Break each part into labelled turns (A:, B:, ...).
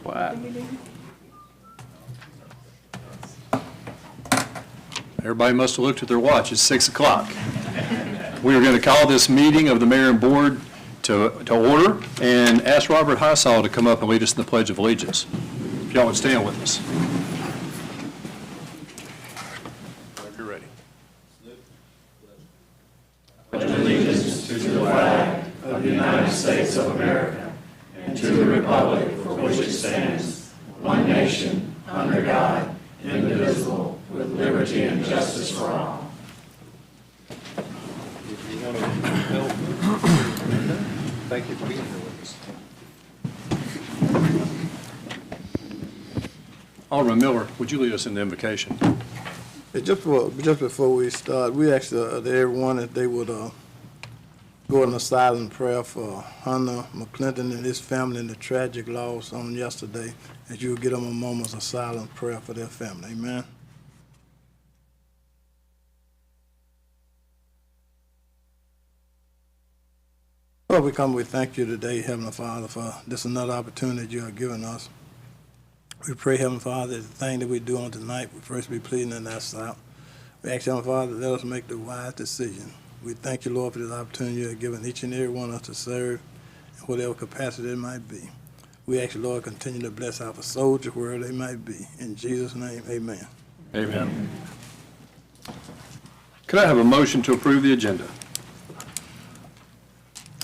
A: Quiet. Everybody must have looked at their watch. It's 6 o'clock. We are going to call this meeting of the mayor and board to order and ask Robert Highsall to come up and lead us in the Pledge of Allegiance. If y'all would stand with us. If you're ready.
B: Pledge allegiance to the flag of the United States of America and to the republic for which it stands, one nation, under God, indivisible, with liberty and justice for all.
A: Thank you for being here with us. Alderman Miller, would you lead us in the invocation?
C: Just before we start, we asked everyone that they would go in a silent prayer for Hunter McClinton and his family and the tragic loss on yesterday, that you would give them a moment of silent prayer for their family. Amen. Lord, we thank you today, Heavenly Father, for this another opportunity you have given us. We pray, Heavenly Father, that the thing that we do on tonight will first be pleasing in thy sight. We ask, Heavenly Father, let us make the wise decision. We thank you, Lord, for this opportunity you have given each and every one of us to serve in whatever capacity it might be. We ask you, Lord, continue to bless our soldiers wherever they might be. In Jesus' name, amen.
A: Amen. Could I have a motion to approve the agenda?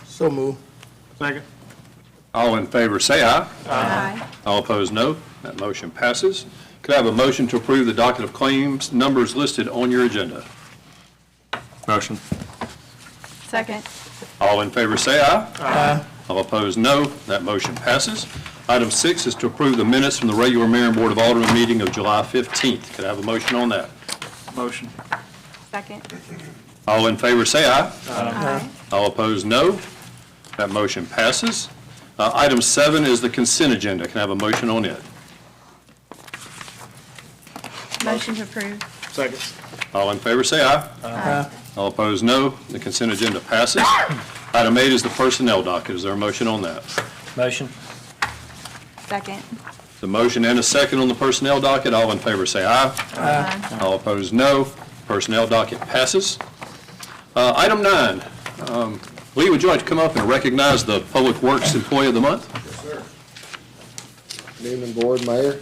C: So move.
A: Second. All in favor say aye.
D: Aye.
A: All opposed, no. That motion passes. Could I have a motion to approve the docket of claims numbers listed on your agenda? Motion.
D: Second.
A: All in favor say aye.
C: Aye.
A: All opposed, no. That motion passes. Item 6 is to approve the minutes from the regular Mayor and Board of Aldermen meeting of July 15th. Could I have a motion on that? Motion.
D: Second.
A: All in favor say aye.
D: Aye.
A: All opposed, no. That motion passes. Item 7 is the consent agenda. Can I have a motion on it?
D: Motion to approve.
A: Second. All in favor say aye.
D: Aye.
A: All opposed, no. The consent agenda passes. Item 8 is the personnel docket. Is there a motion on that?
E: Motion.
D: Second.
A: The motion and a second on the personnel docket. All in favor say aye.
D: Aye.
A: All opposed, no. Personnel docket passes. Item 9. Lee, would you like to come up and recognize the Public Works Employee of the Month?
F: Yes, sir. Good evening, Board, Mayor.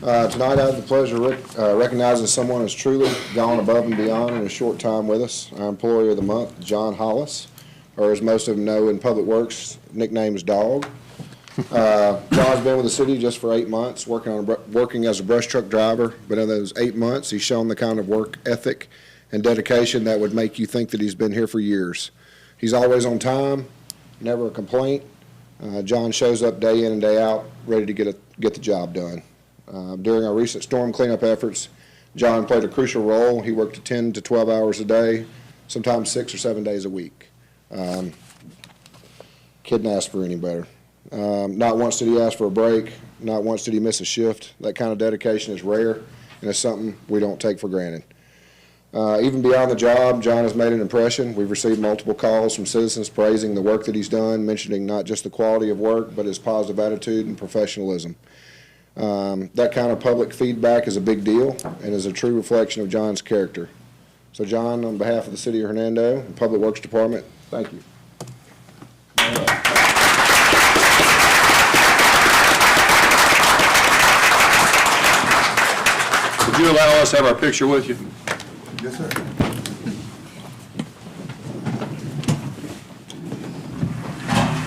F: Tonight I have the pleasure of recognizing someone who's truly gone above and beyond in a short time with us. Our Employee of the Month, John Hollis, or as most of them know in Public Works, nickname's Dog. John's been with the city just for 8 months, working as a brush truck driver, but in those 8 months he's shown the kind of work ethic and dedication that would make you think that he's been here for years. He's always on time, never a complaint. John shows up day in and day out, ready to get the job done. During our recent storm cleanup efforts, John played a crucial role. He worked 10 to 12 hours a day, sometimes 6 or 7 days a week. Couldn't ask for any better. Not once did he ask for a break. Not once did he miss a shift. That kind of dedication is rare, and it's something we don't take for granted. Even beyond the job, John has made an impression. We've received multiple calls from citizens praising the work that he's done, mentioning not just the quality of work, but his positive attitude and professionalism. That kind of public feedback is a big deal and is a true reflection of John's character. So John, on behalf of the City of Hernando and Public Works Department, thank you.
A: Would you allow us to have our picture with you?
C: Yes, sir.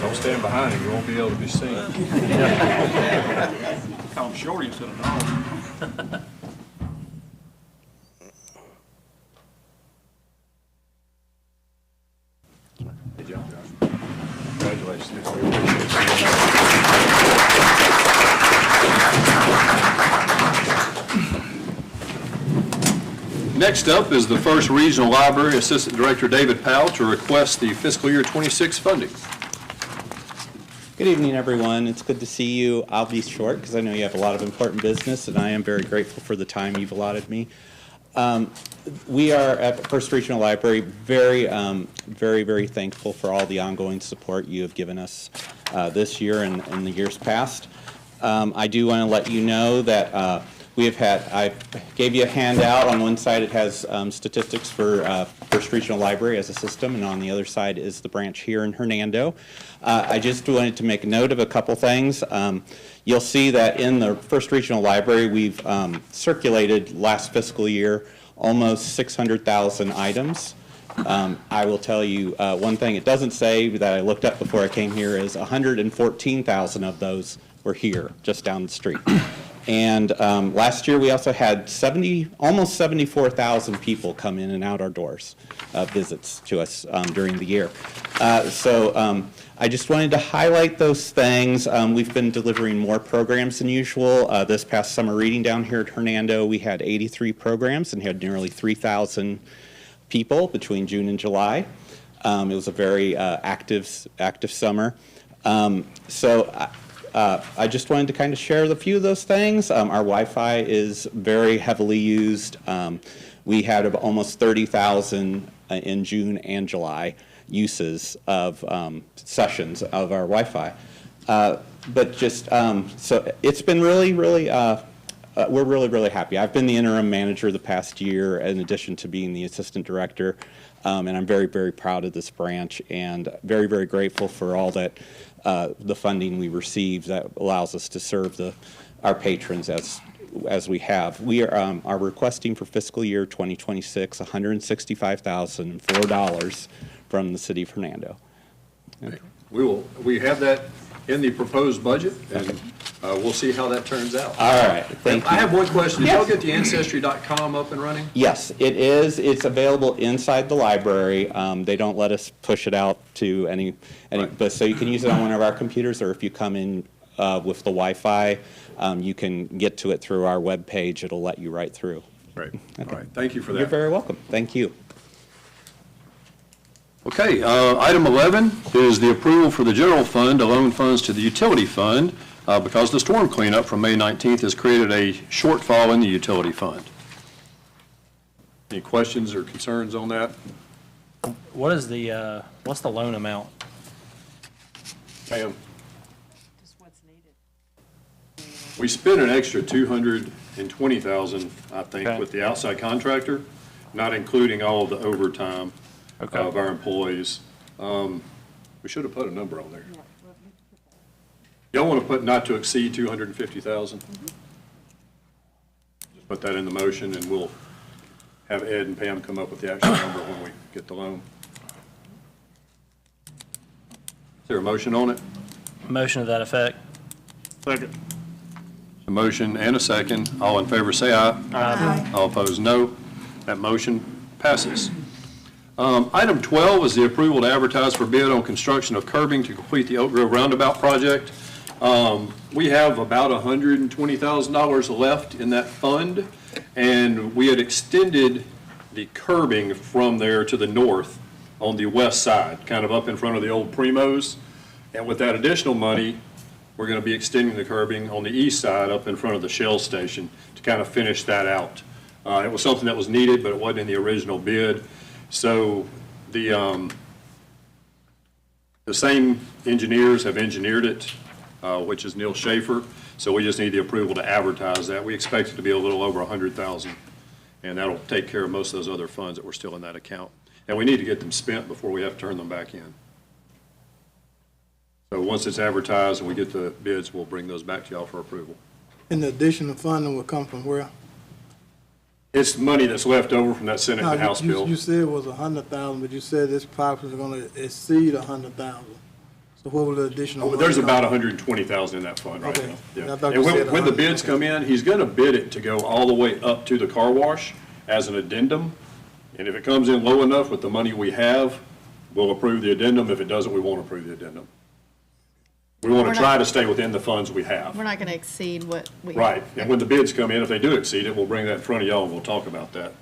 G: Don't stand behind him, you won't be able to be seen. Call him Shorty instead of Dog. Hey, John. Congratulations. We appreciate
A: Next up is the First Regional Library Assistant Director David Powell to request the fiscal year 26 funding.
H: Good evening, everyone. It's good to see you. I'll be short because I know you have a lot of important business, and I am very grateful for the time you've allotted me. We are at First Regional Library very thankful for all the ongoing support you have given us this year and in the years past. I do want to let you know that I gave you a handout. On one side, it has statistics for First Regional Library as a system, and on the other side is the branch here in Hernando. I just wanted to make a note of a couple things. You'll see that in the First Regional Library, we've circulated last fiscal year almost 600,000 items. I will tell you one thing it doesn't say that I looked up before I came here is 114,000 of those were here, just down the street. And last year, we also had almost 74,000 people come in and out our doors, visits to us during the year. So I just wanted to highlight those things. We've been delivering more programs than usual. This past summer reading down here at Hernando, we had 83 programs and had nearly 3,000 people between June and July. It was a very active summer. I just wanted to kind of share a few of those things. Our Wi-Fi is very heavily used. We had almost 30,000 in June and July uses of sessions of our Wi-Fi. But just, so it's been really, really, we're really, really happy. I've been the interim manager the past year in addition to being the assistant director. And I'm very, very proud of this branch and very, very grateful for all that the funding we receive that allows us to serve our patrons as we have. We are requesting for fiscal year 2026 $165,004 from the city of Hernando.
A: Okay. We have that in the proposed budget, and we'll see how that turns out.
H: All right, thank you.
A: I have one question. Did
H: Yes.
A: y'all get the Ancestry.com up and running?
H: Yes, it is. It's available inside the library. They don't let us push it out to any
A: Right.
H: but so you can use it on one of our computers, or if you come in with the Wi-Fi, you can get to it through our webpage. It'll let you right through.
A: Great. All right. Thank you for that.
H: You're very welcome. Thank you.
A: Okay, item 11 is the approval for the general fund to loan funds to the utility fund because the storm cleanup from May 19th has created a shortfall in the utility fund. Any questions or concerns on that?
E: What is the, what's the loan amount?
A: Pam? We spent an extra $220,000, I think,
E: Okay.
A: with the outside contractor, not including all of the overtime
E: Okay.
A: of our employees. We should have put a number on there. Y'all want to put not to exceed 250,000? Just put that in the motion, and we'll have Ed and Pam come up with the actual number when we get the loan. Is there a motion on it?
E: Motion to that effect.
G: Second.
A: A motion and a second. All in favor say aye.
D: Aye.
A: All opposed, no. That motion passes. Item 12 is the approval to advertise for bid on construction of curbing to complete the Oak Grove Roundabout project. We have about $120,000 left in that fund, and we had extended the curbing from there to the north on the west side, kind of up in front of the old Primos. And with that additional money, we're going to be extending the curbing on the east side up in front of the Shell station to kind of finish that out. It was something that was needed, but it wasn't in the original bid. So the same engineers have engineered it, which is Neil Schaefer. So we just need the approval to advertise that. We expect it to be a little over $100,000, and that'll take care of most of those other funds that were still in that account. And we need to get them spent before we have to turn them back in. So once it's advertised and we get the bids, we'll bring those back to y'all for approval.
C: And the additional funding will come from where?
A: It's money that's left over from that Senate and House bill.
C: You said it was 100,000, but you said this property is gonna exceed 100,000. So what will the additional?
A: Oh, there's
C: money
A: about
C: come
A: 120,000 in that fund right
C: Okay.
A: now. Yeah.
C: I thought
A: And
C: you said
A: when the
C: 100.
A: bids come in, he's going to bid it to go all the way up to the car wash as an addendum. And if it comes in low enough with the money we have, we'll approve the addendum. If it doesn't, we won't approve the addendum. We want
I: We're
A: to
I: not-
A: try to stay within the funds we have.
I: We're not going to exceed what we.
A: Right, and when the bids come in, if they do exceed it, we'll bring that in front of y'all and we'll talk about that.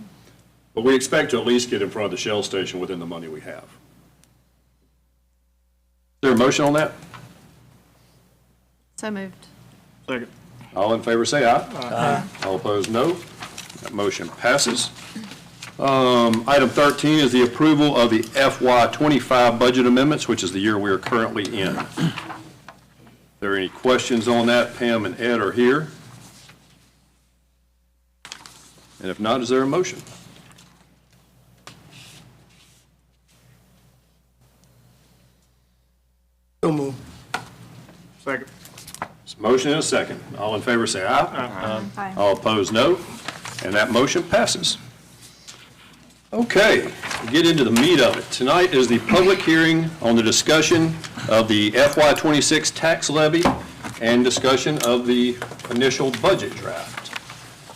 A: But we expect to at least get in front of the Shell station within the money we have. Is there a motion on that?
I: So moved.
G: Second.
A: All in favor say aye. Aye. All opposed, no. That motion passes. Item 13 is the approval of the FY25 budget amendments, which is the year we are currently in. there any questions on that? Pam and Ed are here. And if not, is there a motion?
C: So move.
G: Second.
A: There's a motion and a second. All in favor say aye.
D: Aye.
A: All opposed, no. And that motion passes. Okay, we get into the meat of it. Tonight is the public hearing on the discussion of the FY26 tax levy and discussion of the initial budget draft.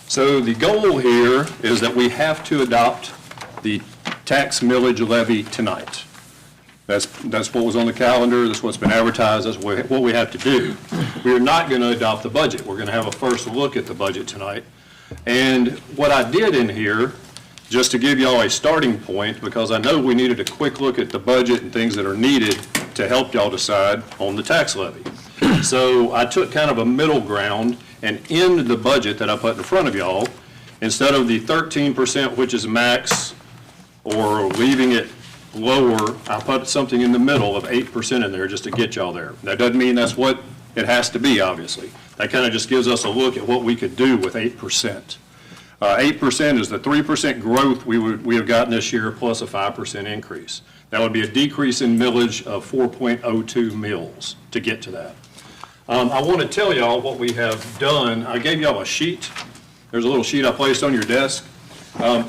A: So the goal here is that we have to adopt the tax millage levy tonight. That's what was on the calendar, that's what's been advertised, that's what we have to do. We are not going to adopt the budget. We're going to have a first look at the budget tonight. And what I did in here, just to give y'all a starting point, because I know we needed a quick look at the budget and things that are needed to help y'all decide on the tax levy. So I took kind of a middle ground, and in the budget that I put in front of y'all, instead of the 13%, which is max, or leaving it lower, I put something in the middle of 8% in there just to get y'all there. That doesn't mean that's what it has to be, obviously. That kind of just gives us a look at what we could do with 8%. 8% is the 3% growth we have gotten this year plus a 5% increase. That would be a decrease in millage of 4.02 mills to get to that. I want to tell y'all what we have done. I gave y'all a sheet. There's a little sheet I placed on your desk.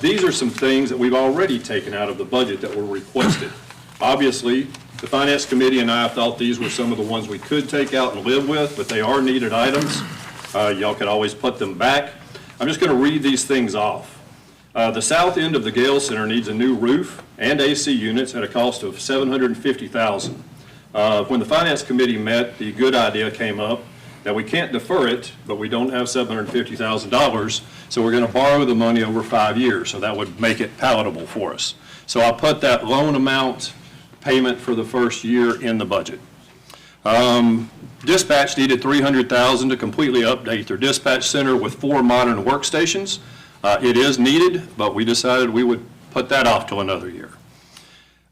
A: These are some things that we've already taken out of the budget that were requested. Obviously, the Finance Committee and I thought these were some of the ones we could take out and live with, but they are needed items. Y'all could always put them back. I'm just going to read these things off. The south end of the Gale Center needs a new roof and AC units at a cost of $750,000. When the Finance Committee met, the good idea came up that we can't defer it, but we don't have $750,000, so we're going to borrow the money over 5 years, so that would make it palatable for us. So I put that loan amount payment for the first year in the budget. Dispatch needed $300,000 to completely update their dispatch center with 4 modern workstations. It is needed, but we decided we would put that off till another year.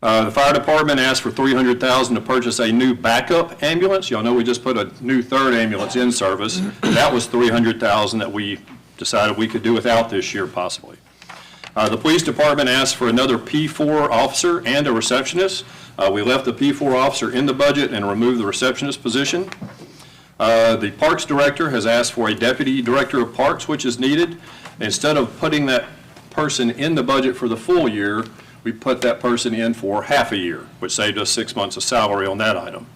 A: The fire department asked for $300,000 to purchase a new backup ambulance. Y'all know we just put a new 3rd ambulance in service. That was $300,000 that we decided we could do without this year possibly. The police department asked for another P4 officer and a receptionist. We left the P4 officer in the budget and removed the receptionist position. The parks director has asked for a deputy director of parks, which is needed. Instead of putting that person in the budget for the full year, we put that person in for half a year, which saved us 6 months of salary on that item.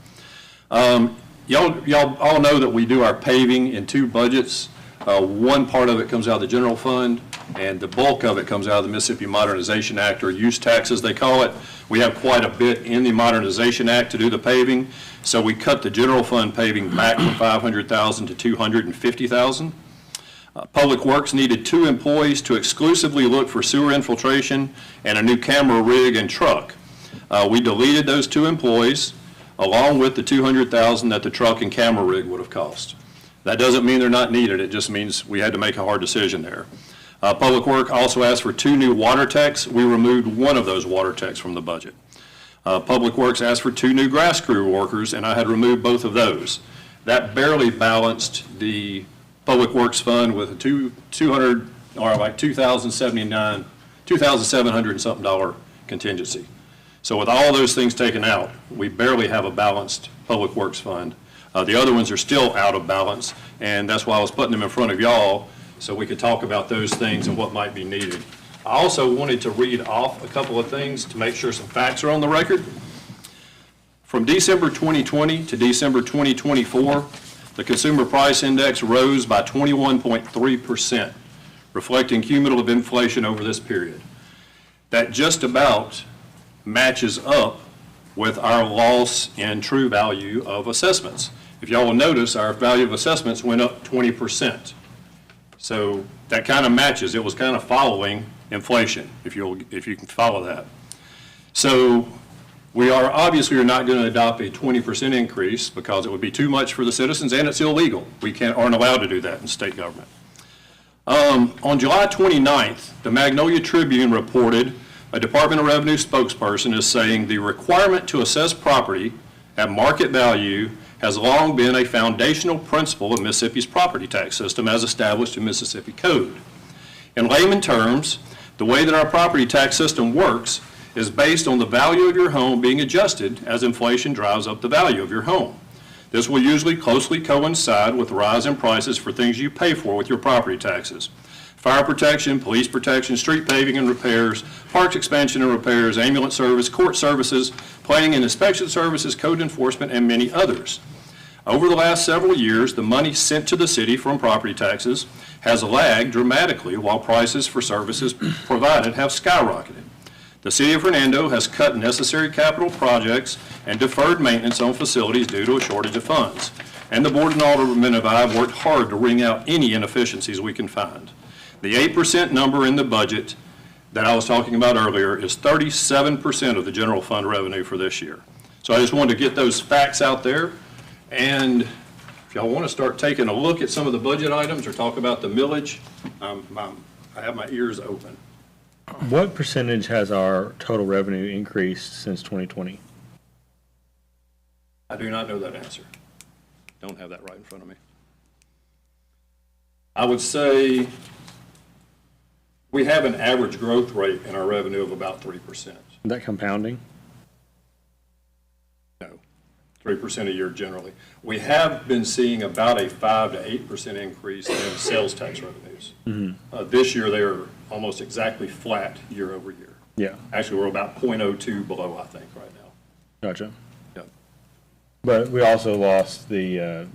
A: Y'all all know that we do our paving in 2 budgets. One part of it comes out of the general fund, and the bulk of it comes out of the Mississippi Modernization Act, or use tax as they call it. We have quite a bit in the Modernization Act to do the paving, so we cut the general fund paving back from $500,000 to $250,000. Public Works needed 2 employees to exclusively look for sewer infiltration and a new camera rig and truck. We deleted those 2 employees along with the $200,000 that the truck and camera rig would have cost. That doesn't mean they're not needed, it just means we had to make a hard decision there. Public Works also asked for 2 new water techs. We removed 1 of those water techs from the budget. Public Works asked for 2 new grass crew workers, and I had removed both of those. That barely balanced the Public Works Fund with a $2,700 and something contingency. So with all those things taken out, we barely have a balanced Public Works Fund. The other ones are still out of balance, and that's why I was putting them in front of y'all so we could talk about those things and what might be needed. I also wanted to read off a couple of things to make sure some facts are on the record. From December 2020 to December 2024, the Consumer Price Index rose by 21.3%, reflecting cumulative inflation over this period. That just about matches up with our loss in true value of assessments. If y'all will notice, our value of assessments went up 20%. So that kind of matches. It was kind of following inflation, if you can follow that. So we are obviously not going to adopt a 20% increase because it would be too much for the citizens and it's illegal. We aren't allowed to do that in state government. On July 29th, the Magnolia Tribune reported a Department of Revenue spokesperson is saying the requirement to assess property at market value has long been a foundational principle of Mississippi's property tax system as established in Mississippi Code. In layman terms, the way that our property tax system works is based on the value of your home being adjusted as inflation drives up the value of your home. This will usually closely coincide with the rise in prices for things you pay for with your property taxes. Fire protection, police protection, street paving and repairs, parks expansion and repairs, ambulance service, court services, planning and inspection services, code enforcement, and many others. Over the last several years, the money sent to the city from property taxes has lagged dramatically while prices for services provided have skyrocketed. The city of Hernando has cut necessary capital projects and deferred maintenance on facilities due to a shortage of funds. And the board and aldermen and I have worked hard to wring out any inefficiencies we can find. The 8% number in the budget that I was talking about earlier is 37% of the general fund revenue for this year. So I just wanted to get those facts out there. And if y'all want to start taking a look at some of the budget items or talk about the millage, I have my ears open.
E: What percentage has our total revenue increased since 2020?
A: I do not know that answer. Don't have that right in front of me. I would say we have an average growth rate in our revenue of about 3%.
E: Is that compounding?
A: No, 3% a year generally. We have been seeing about a 5 to 8% increase in sales tax revenues. This year, they are almost exactly flat year over year.
E: Yeah,
A: Actually, we're about 0.02 below, I think, right now.
E: gotcha.
A: Yeah.
E: But we also lost the,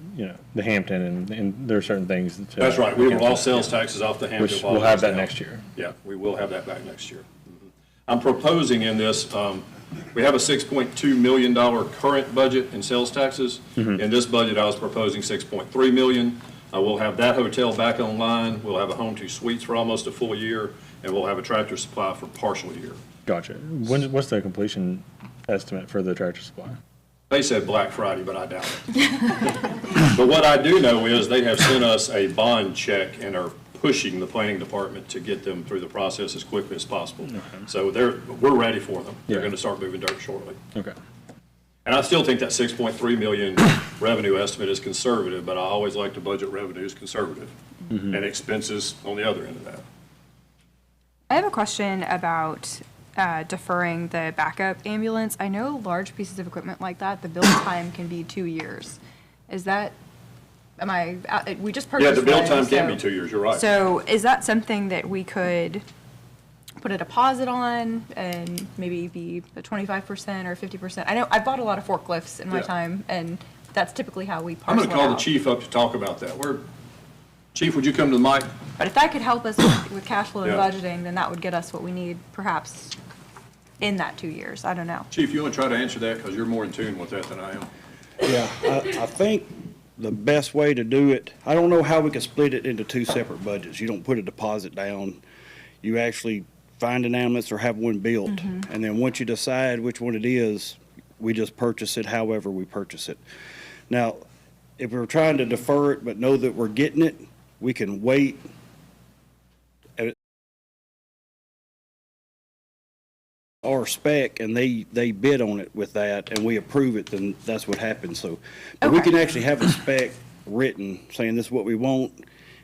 E: the Hampton, and there are certain things that.
A: That's right. We lost sales taxes off the Hampton.
E: Which we'll have that next year.
A: Yeah, we will have that back next year. I'm proposing in this, we have a $6.2 million current budget in sales taxes. In this budget, I was proposing $6.3 million. We'll have that hotel back online. We'll have a Home 2 Suites for almost a full year, and we'll have a Tractor Supply for partial year.
E: Gotcha. What's the completion estimate for the Tractor Supply?
A: They said Black Friday, but I doubt it. But what I do know is they have sent us a bond check and are pushing the planning department to get them through the process as quickly as possible. So we're ready for them. They're
E: Yeah.
A: going to start moving dirt shortly.
E: Okay.
A: And I still think that 6.3 million revenue estimate is conservative, but I always like to budget revenues conservative and expenses on the other end of that.
D: I have a question about deferring the backup ambulance. I know large pieces of equipment like that, the build time can be 2 years. Is that, we just purchased
A: Yeah, the build
D: one,
A: time can
D: so-
A: be 2 years, you're right.
D: So is that something that we could put a deposit on and maybe be a 25% or 50%? I know I bought a lot of forklifts in my
A: Yeah.
D: time, and that's typically how we
A: I'm
D: parcel
A: going to call the
D: out.
A: chief up to talk about that. Chief, would you come to the mic?
D: But if that could help us with cash flow and
A: Yeah.
D: budgeting, then that would get us what we need perhaps in that 2 years. I don't know.
A: Chief, you want to try to answer that because you're more in tune with that than I am.
I: Yeah, I think the best way to do it, I don't know how we could split it into two separate budgets. You don't put a deposit down. You actually find an ambulance or have one built. And then once you decide which one it is, we just purchase it however we purchase it. Now, if we're trying to defer it but know that we're getting it, we can wait. Our spec and they bid on it with that and we approve it, then that's what happens. So, but we
D: Okay.
I: can actually have a spec written saying this is what we want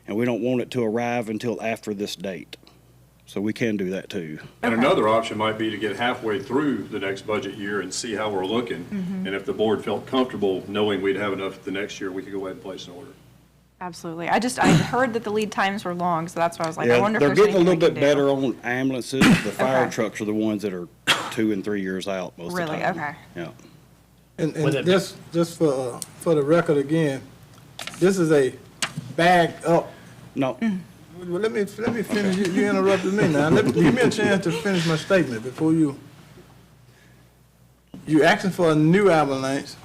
I: and we don't want it to arrive until after this date. So we can do that too.
A: And another option might be to get halfway through the next budget year and see how we're looking. And if the board felt comfortable knowing we'd have enough the next year, we could go ahead and place an order.
D: Absolutely. I heard that the lead times were long, so that's why I was like, I
I: Yeah,
D: wonder if
I: they're
D: there's
I: getting a
D: anything
I: little
D: we
I: bit
D: can do.
I: better on ambulances. The fire
D: Okay.
I: trucks are the ones that are 2 and 3 years out most of the
D: Really?
I: time.
D: Okay.
I: Yeah.
C: And
E: With it-
C: just for the record again, this is a bag up.
I: No,
C: Well, let me finish. You interrupted me now. Give me a chance to finish my statement before you asking for a new ambulance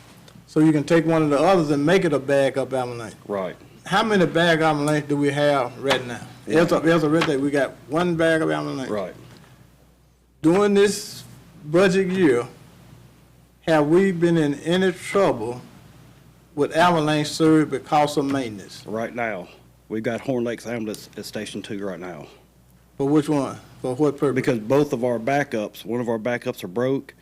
C: so you can take one of the others and make it a bag up ambulance.
I: right.
C: How many bag ambulance do we have right now? There's a right there. We got one bag of ambulance.
I: Right.
C: During this budget year, have we been in any trouble with ambulance service because of maintenance?
I: Right now, we've got Horn Lakes Ambulance at Station 2 right now.
C: For which one? For what purpose?
I: Because both of our backups, one of our backups are broke,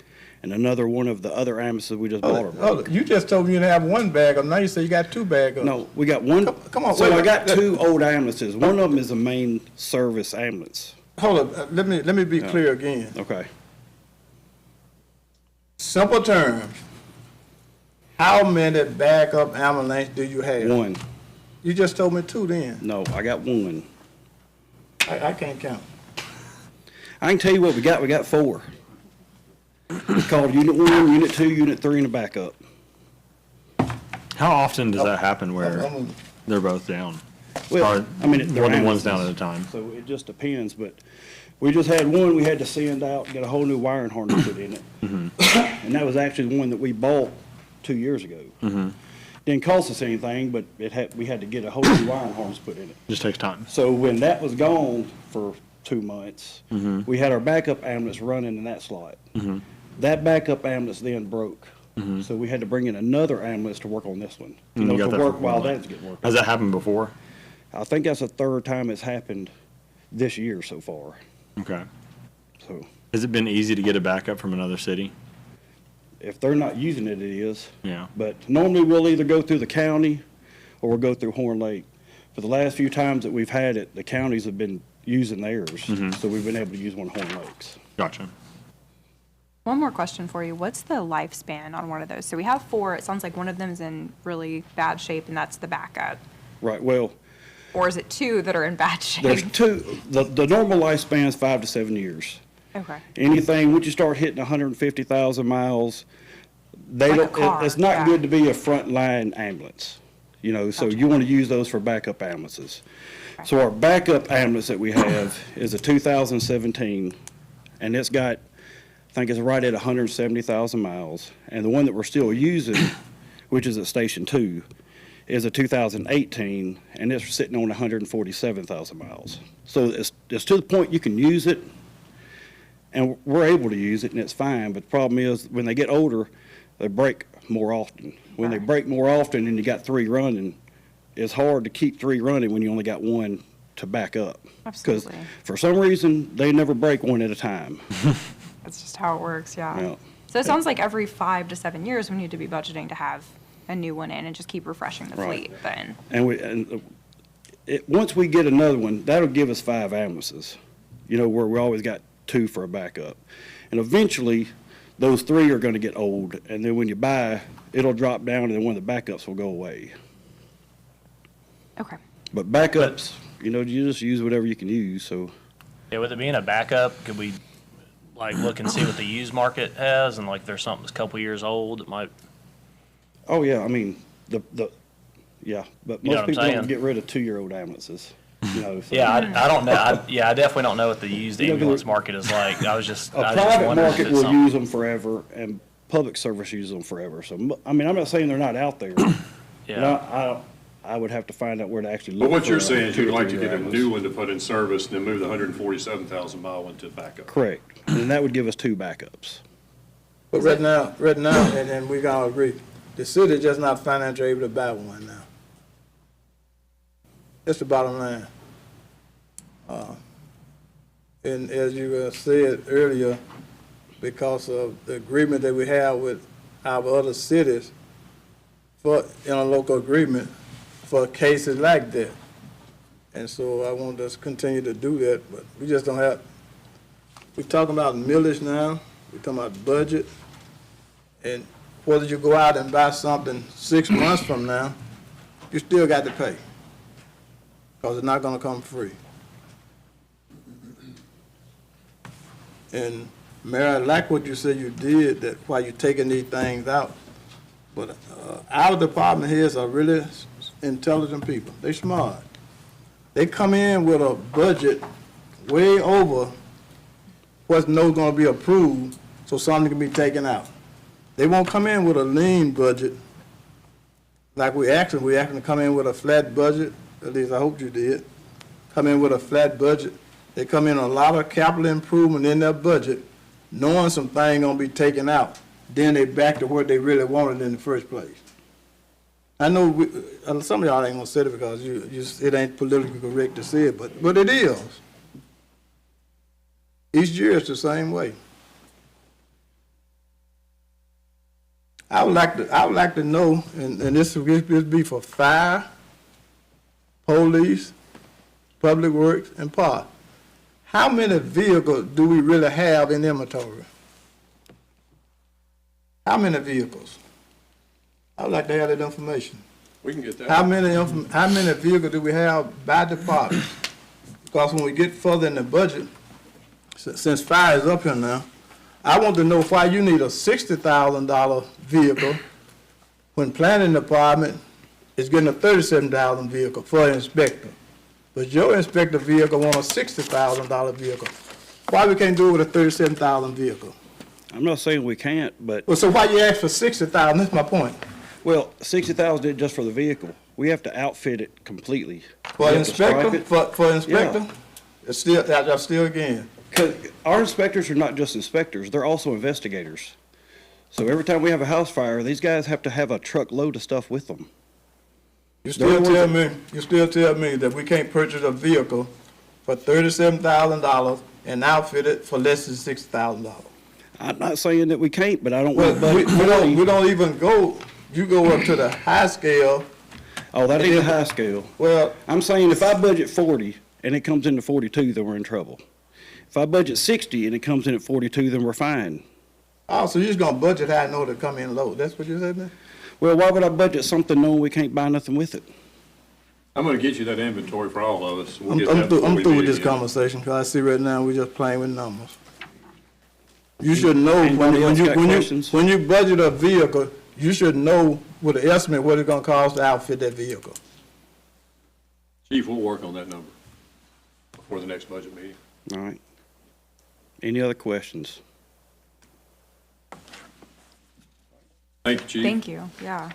I: and another one of the other ambulances we just bought.
C: Oh, you just told me you didn't have one backup. Now you say you got two backups.
I: No, we got one.
C: Come on,
I: So
C: wait.
I: I got two old ambulances. One of them is a main service ambulance.
C: Hold up. Let me be clear again.
I: Okay.
C: Simple terms. How many backup ambulance do you have?
I: One.
C: You just told me two then.
I: No, I got one.
C: I can't count.
I: I can tell you what we got. We got 4. It's called Unit 1, Unit 2, Unit 3, and a backup.
E: How often does that happen where they're both down?
I: Well, I mean, they're
E: More than one's
I: ambulances,
E: down at a time.
I: So it just depends, but we just had one we had to send out, get a whole new wiring harness put in it. And that was actually the one that we bought 2 years ago. Didn't cost us anything, but we had to get a whole new wiring harness put in it.
E: Just takes time.
I: So when that was gone for 2 months, we had our backup ambulance running in that slot. That backup ambulance then broke. So we had to bring in another ambulance to work on this one.
E: And you got
I: to
E: that
I: work
E: for
I: while
E: one.
I: that's getting worked.
E: Has that happened before?
I: I think that's the 3rd time it's happened this year so far.
E: Okay.
I: So
E: Has it been easy to get a backup from another city?
I: if they're not using it, it is.
E: Yeah.
I: But normally we'll either go through the county or we'll go through Horn Lake. For the last few times that we've had it, the counties have been using theirs. So we've been able to use one of Horn Lakes.
E: Gotcha.
D: One more question for you. What's the lifespan on one of those? So we have 4. It sounds like one of them is in really bad shape, and that's the backup.
I: Right, well,
D: Or is it 2 that are in bad shape?
I: there's 2, the normal lifespan is 5 to 7 years.
D: Okay.
I: Anything, once you start hitting 150,000 miles, they
D: Like a
I: don't,
D: car,
I: it's not
D: yeah.
I: good to be a frontline ambulance. You know, so you want to use those for backup ambulances. So our backup ambulance that we have is a 2017, and it's got, I think it's right at 170,000 miles. And the one that we're still using, which is at Station 2, is a 2018, and it's sitting on 147,000 miles. So it's to the point you can use it, and we're able to use it, and it's fine. But the problem is, when they get older, they break more often. When they break more often and you got 3 running, it's hard to keep 3 running when you only got 1 to back up.
D: Absolutely.
I: Because for some reason, they never break 1 at a time.
D: That's just how it works, yeah.
I: Yeah.
D: So it sounds like every 5 to 7 years, we need to be budgeting to have a new one in and just keep refreshing the
I: Right.
D: fleet then.
I: And once we get another one, that'll give us 5 ambulances, you know, where we always got 2 for a backup. And eventually, those 3 are going to get old, and then when you buy, it'll drop down, and then one of the backups will go away.
D: Okay.
I: But backups, you know, you just use whatever you can use, so.
J: Yeah, with it being a backup, could we like look and see what the used market has, and like if there's something that's a couple years old, it might.
I: Oh, yeah, I mean, yeah, but
J: You know
I: most
J: what I'm
I: people don't
J: saying?
I: get rid of 2-year-old ambulances, you know. So.
J: Yeah, I don't know. I definitely don't know what the used
I: You know,
J: ambulance market is like. I was just
I: A
J: I just
I: private
J: wondered if
I: market
J: it's
I: will
J: something-
I: use them forever, and public service uses them forever. So, I mean, I'm not saying they're not out there.
J: Yeah.
I: But I would have to find out where to actually look.
A: But what
I: for
A: you're
I: a
A: saying is
I: 2
A: you'd
I: or
A: like to
I: 3
A: get a
I: ambulance.
A: new one to put in service and then move the 147,000 mile one to backup.
I: Correct, and that would give us 2 backups.
C: But right now, and we all agree, the city just not financially able to buy one now. That's the bottom line. And as you said earlier, because of the agreement that we have with our other cities for interlocal agreement for cases like that. And so I want us to continue to do that, but we just don't have, we're talking about millage now, we're talking about budget, and whether you go out and buy something 6 months from now, you still got to pay, because it's not gonna come free. And Mayor, I like what you said you did, that while you're taking these things out, but our department heads are really intelligent people, they smart. They come in with a budget way over what's gonna be approved, so something can be taken out. They won't come in with a lean budget, like we asked them to come in with a flat budget, at least I hope you did. Come in with a flat budget. They come in a lot of capital improvement in their budget, knowing some things gonna be taken out. Then they back to what they really wanted in the first place. I know some of y'all ain't gonna say it because it ain't politically correct to say it, but it is. Each year it's the same way. I would like to know, and this would be for fire, police, public works, and park. How many vehicles do we really have in inventory? How many vehicles? I would like to have that information.
A: We can get that.
C: How many vehicles do we have by department? Because when we get further in the budget, since fire is up here now, I want to know why you need a $60,000 vehicle when planning department is getting a $37,000 vehicle for an inspector. But your inspector vehicle want a $60,000 vehicle. Why we can't do it with a $37,000 vehicle?
I: I'm not saying we can't, but,
C: Well, so why you ask for $60,000? That's my point.
I: well, 60,000 is just for the vehicle. We have to outfit it completely.
C: For
I: We
C: an
I: have to stripe
C: inspector,
I: it.
C: for an inspector,
I: Yeah.
C: it's still again.
I: 'Cause our inspectors are not just inspectors, they're also investigators. So every time we have a house fire, these guys have to have a truckload of stuff with them.
C: You still tell me that we can't purchase a vehicle for $37,000 and outfit it for less than $60,000?
I: I'm not saying that we can't, but I don't
C: Well,
I: want to budget
C: we don't even go, you go up to the high scale.
I: Oh, that ain't a high scale.
C: Well,
I: I'm saying if I budget 40 and it comes into 42, then we're in trouble. If I budget 60 and it comes in at 42, then we're fine.
C: oh, so you're just gonna budget high in order to come in low. That's what you said, man?
I: Well, why would I budget something knowing we can't buy nothing with it?
A: I'm gonna get you that inventory for all of us. We'll
C: I'm
A: get that before
C: I'm
A: we
C: through
A: meet
C: with this
A: again.
C: conversation, because I see right now we're just playing with numbers. You should know,
I: Anybody else got questions?
C: when you budget a vehicle, you should know with an estimate what it's gonna cost to outfit that vehicle.
A: Chief, we'll work on that number before the next budget meeting.
I: All right. Any other questions?
A: Thank you, Chief.
D: Thank you, yeah.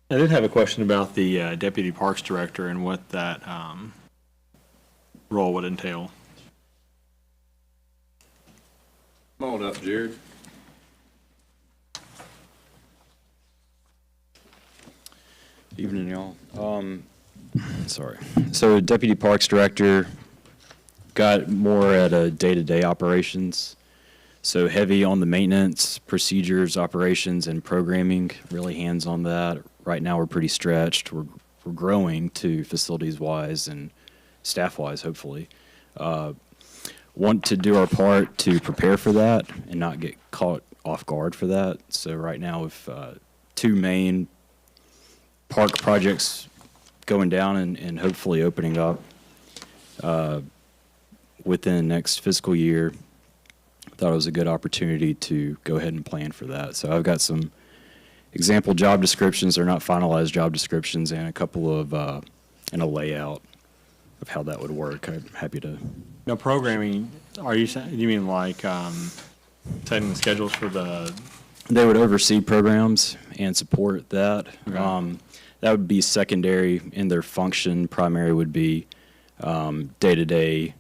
E: I did have a question about the Deputy Parks Director and what that role would entail.
A: Come on up, Jared.
K: Evening, y'all. Sorry. So Deputy Parks Director got more at a day-to-day operations. So heavy on the maintenance, procedures, operations, and programming, really hands on that. Right now, we're pretty stretched. We're growing to facilities-wise and staff-wise, hopefully. Want to do our part to prepare for that and not get caught off guard for that. So right now, with two main park projects going down and hopefully opening up within the next fiscal year, thought it was a good opportunity to go ahead and plan for that. So I've got some example job descriptions. They're not finalized job descriptions, and a couple of and a layout of how that would work. I'm happy to.
E: Now, programming, are you saying, you mean like setting the schedules for the?
K: They would oversee programs and support that.
E: Okay.
K: That would be secondary in their function. Primary would be day-to-day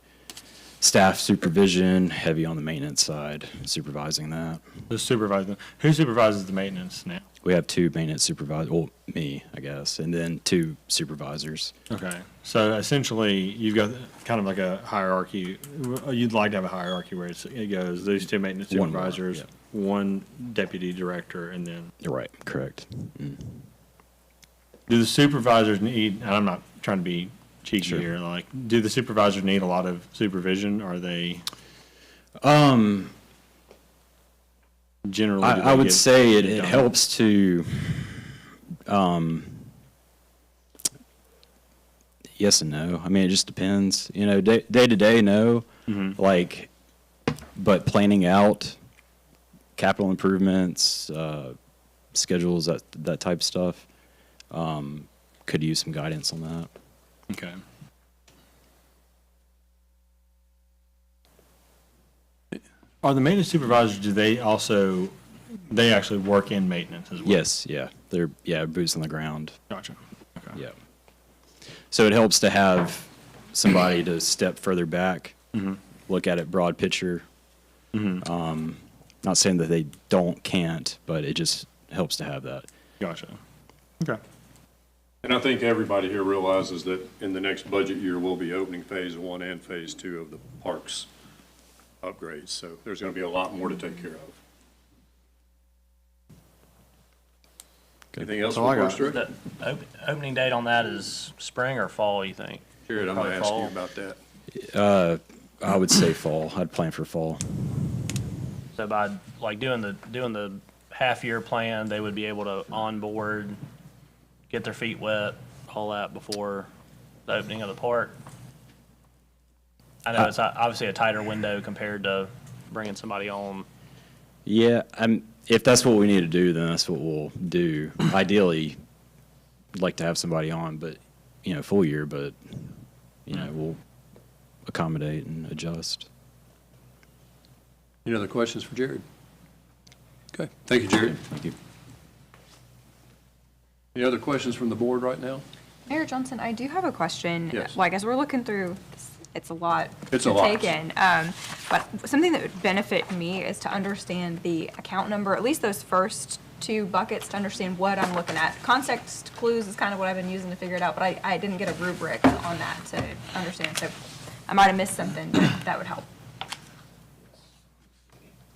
K: staff supervision, heavy on the maintenance side, supervising that.
E: The supervisor, who supervises the maintenance now?
K: We have two maintenance supervisors, well, me, I guess, and then two supervisors.
E: Okay, so essentially, you've got kind of like a hierarchy. You'd like to have a hierarchy where it goes, these two maintenance
K: One more,
E: supervisors,
K: yeah.
E: one deputy director, and then,
K: You're right, correct.
E: do the supervisors need, and I'm not trying to be cheeky
K: Sure.
E: here, like, do the supervisors need a lot of supervision? Are they generally? do
K: I
E: they
K: would
E: get
K: say it
E: done?
K: helps to, yes and no. I mean, it just depends. You know, day to day, no. Like, but planning out capital improvements, schedules, that type of stuff, could use some guidance on that.
E: Okay. Are the maintenance supervisors, do they also, they actually work in maintenance as well?
K: Yes, yeah. They're, boots on the ground.
E: Gotcha. Okay.
K: Yeah. So it helps to have somebody to step further back, look at it broad picture. Not saying that they can't, but it just helps to have that.
E: Gotcha. Okay.
A: And I think everybody here realizes that in the next budget year, we'll be opening Phase 1 and Phase 2 of the parks upgrades. So there's going to be a lot more to take care of. Anything else
E: That's all
A: for
E: I
A: Parks
E: got.
A: Director?
J: The opening date on that is spring or fall, you think?
A: Jared, I'm going to
J: Probably
A: ask you
J: fall.
A: about that.
K: I would say fall. I'd plan for fall.
J: So by like doing the half-year plan, they would be able to onboard, get their feet wet, all that before the opening of the park. I know it's obviously a tighter window compared to bringing somebody on.
K: Yeah, if that's what we need to do, then that's what we'll do. Ideally, I'd like to have somebody on, but, full year, but, we'll accommodate and adjust.
A: Any other questions for Jared? Okay, thank you, Jared.
K: Thank you.
A: Any other questions from the board right now?
D: Mayor Johnson, I do have a question.
A: Yes.
D: Like, as we're looking through, it's a lot
A: It's a
D: to
A: lot.
D: take in. But something that would benefit me is to understand the account number, at least those first two buckets, to understand what I'm looking at. Context clues is kind of what I've been using to figure it out, but I didn't get a rubric on that to understand. So I might have missed something, but that would help.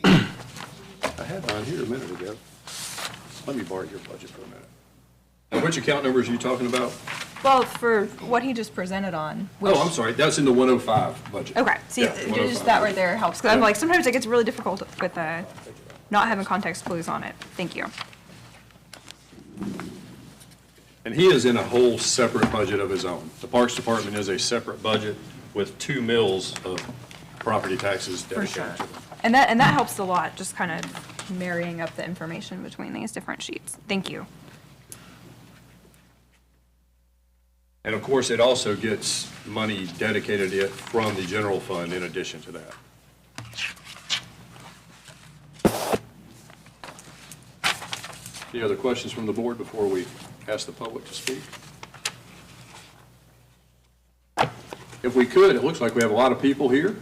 A: I had mine here a minute ago. Let me borrow your budget for a minute. Now, which account numbers are you talking about?
D: Well, for what he just presented on.
A: Oh, I'm sorry, that's in the 105 budget.
D: Okay, see,
A: Yeah,
D: just
A: 105
D: that right
A: budget.
D: there helps, because I'm
A: Yeah.
D: like, sometimes it gets really difficult with not having context clues on it. Thank you.
A: And he is in a whole separate budget of his own. The Parks Department is a separate budget with 2 mills of property taxes
D: For
A: dedicated
D: sure.
A: to it.
D: And that helps a lot, just kind of marrying up the information between these different sheets. Thank you.
A: And of course, it also gets money dedicated to it from the general fund in addition to that. Any other questions from the board before we ask the public to speak? If we could, it looks like we have a lot of people here.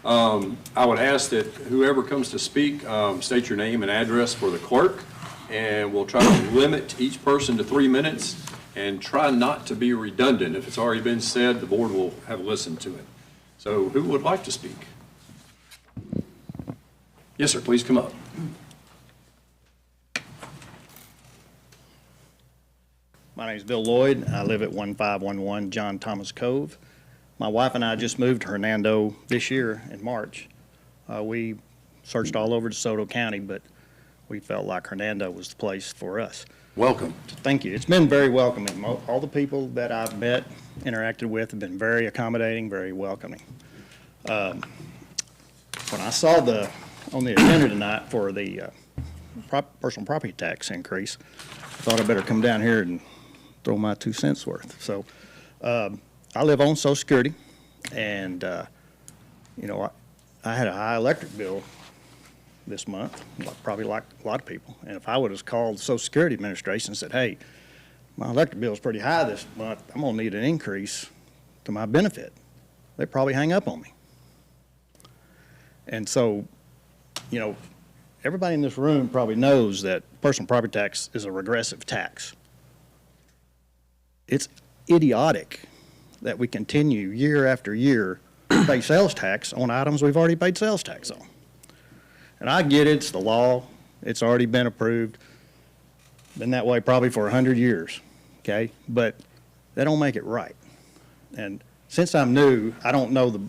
A: I would ask that whoever comes to speak, state your name and address for the clerk, and we'll try to limit each person to 3 minutes and try not to be redundant. If it's already been said, the board will have listened to it. So who would like to speak? Yes, sir, please come up.
L: My name is Bill Lloyd. I live at 1511 John Thomas Cove. My wife and I just moved to Hernando this year in March. We searched all over DeSoto County, but we felt like Hernando was the place for us.
A: Welcome.
L: Thank you. It's been very welcoming. All the people that I've met, interacted with, have been very accommodating, very welcoming. When I saw on the agenda tonight for the personal property tax increase, I thought I better come down here and throw my 2 cents worth. So I live on Social Security, and I had a high electric bill this month, probably like a lot of people. And if I would have called the Social Security Administration and said, hey, my electric bill is pretty high this month, I'm going to need an increase to my benefit, they'd probably hang up on me. And so, everybody in this room probably knows that personal property tax is a regressive tax. It's idiotic that we continue year after year to pay sales tax on items we've already paid sales tax on. And I get it, it's the law, it's already been approved, been that way probably for 100 years, okay? But that don't make it right. And since I'm new, I don't know the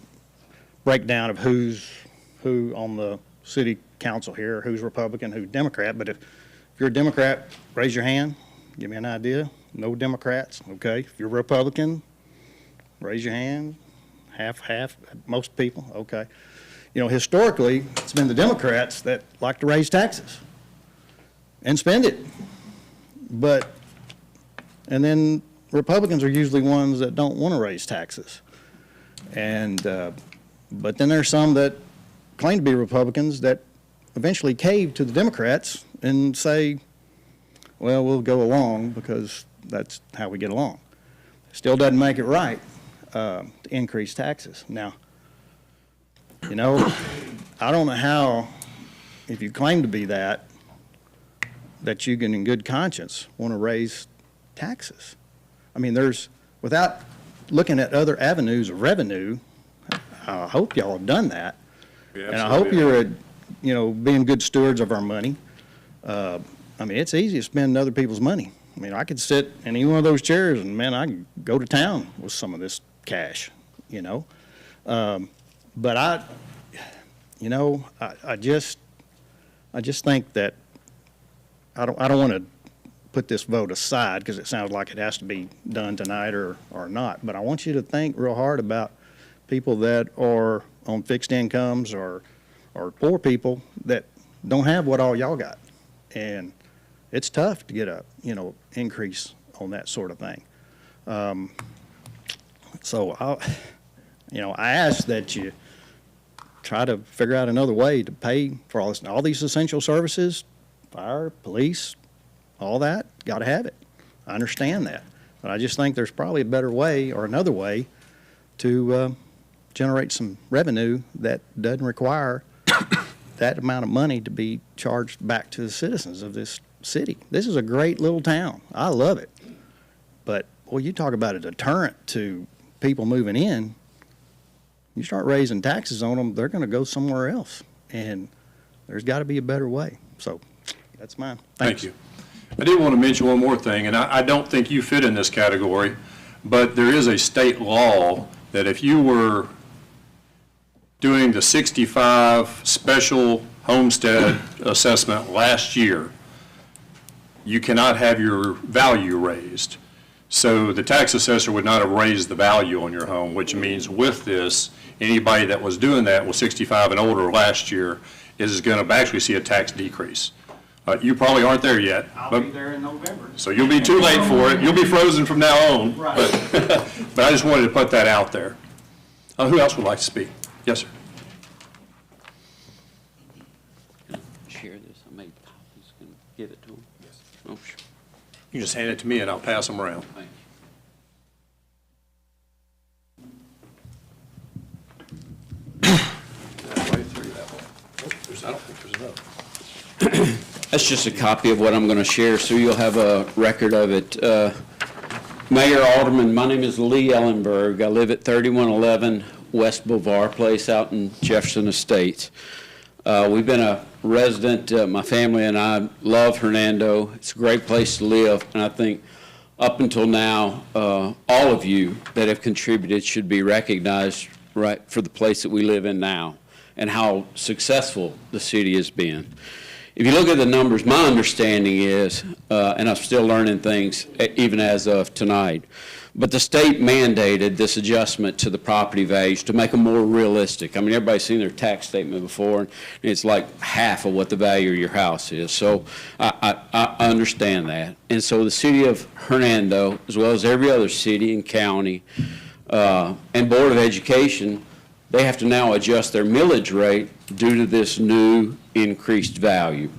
L: breakdown of who's who on the city council here, who's Republican, who's Democrat, but if you're a Democrat, raise your hand, give me an idea. No Democrats, okay? If you're Republican, raise your hand, half, most people, okay? Historically, it's been the Democrats that like to raise taxes and spend it. And then Republicans are usually ones that don't want to raise taxes. But then there's some that claim to be Republicans that eventually cave to the Democrats and say, well, we'll go along because that's how we get along. Still doesn't make it right to increase taxes. Now, I don't know how, if you claim to be that you can in good conscience want to raise taxes. I mean, without looking at other avenues of revenue, I hope y'all have done that.
A: Yeah,
L: and I hope
A: absolutely.
L: you're being good stewards of our money. I I mean, it's easy to spend other people's money. I mean, I could sit in any one of those chairs and, man, I can go to town with some of this cash, you know? But I just think that I don't want to put this vote aside because it sounds like it has to be done tonight or not. But I want you to think real hard about people that are on fixed incomes or poor people that don't have what all y'all got. And it's tough to get a, increase on that sort of thing. So I ask that you try to figure out another way to pay for all these essential services, fire, police, all that, got to have it. I understand that. But I just think there's probably a better way or another way to generate some revenue that doesn't require that amount of money to be charged back to the citizens of this city. This is a great little town. I love it. But, boy, you talk about a deterrent to people moving in. You start raising taxes on them, they're going to go somewhere else. And there's got to be a better way. So that's mine.
A: Thank you. I did want to mention one more thing, and I don't think you fit in this category, but there is a state law that if you were doing the 65 special homestead assessment last year, you cannot have your value raised. So the tax assessor would not have raised the value on your home, which means with this, anybody that was doing that was 65 and older last year is going to actually see a tax decrease. You probably aren't there yet.
L: I'll be there in November.
A: So you'll be too late for it. You'll be frozen from now on.
L: Right.
A: But I just wanted to put that out there. Who else would like to speak? Yes, sir.
M: Share this. I made copies. Can give it to him? Yes. Oh, sure.
A: You just hand it to me and I'll pass them around.
M: Thank
A: I don't think there's enough.
M: That's just a copy of what I'm going to share, so you'll have a record of it. Mayor, Alderman, my name is Lee Ellenberg. I live at 3111 West Boulevard Place out in Jefferson Estates. We've been a resident, my family and I love Hernando. It's a great place to live, and I think up until now, all of you that have contributed should be recognized right for the place that we live in now and how successful the city has been. If you look at the numbers, my understanding is, and I'm still learning things even as of tonight, but the state mandated this adjustment to the property values to make them more realistic. I mean, everybody's seen their tax statement before, and it's like half of what the value of your house is. So I understand that. And so the city of Hernando, as well as every other city and county, and Board of Education, they have to now adjust their millage rate due to this new increased value.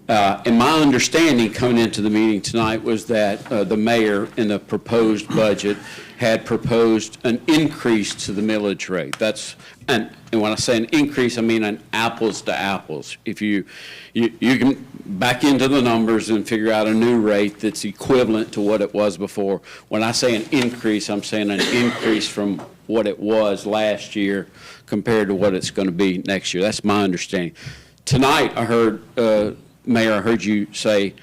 M: And my understanding coming into the meeting tonight was that the mayor in the proposed budget had proposed an increase to the millage rate. And when I say an increase, I mean an apples to apples. If you can back into the numbers and figure out a new rate that's equivalent to what it was before. When I say an increase, I'm saying an increase from what it was last year compared to what it's going to be next year. That's my understanding. Tonight, I heard, Mayor, I heard you say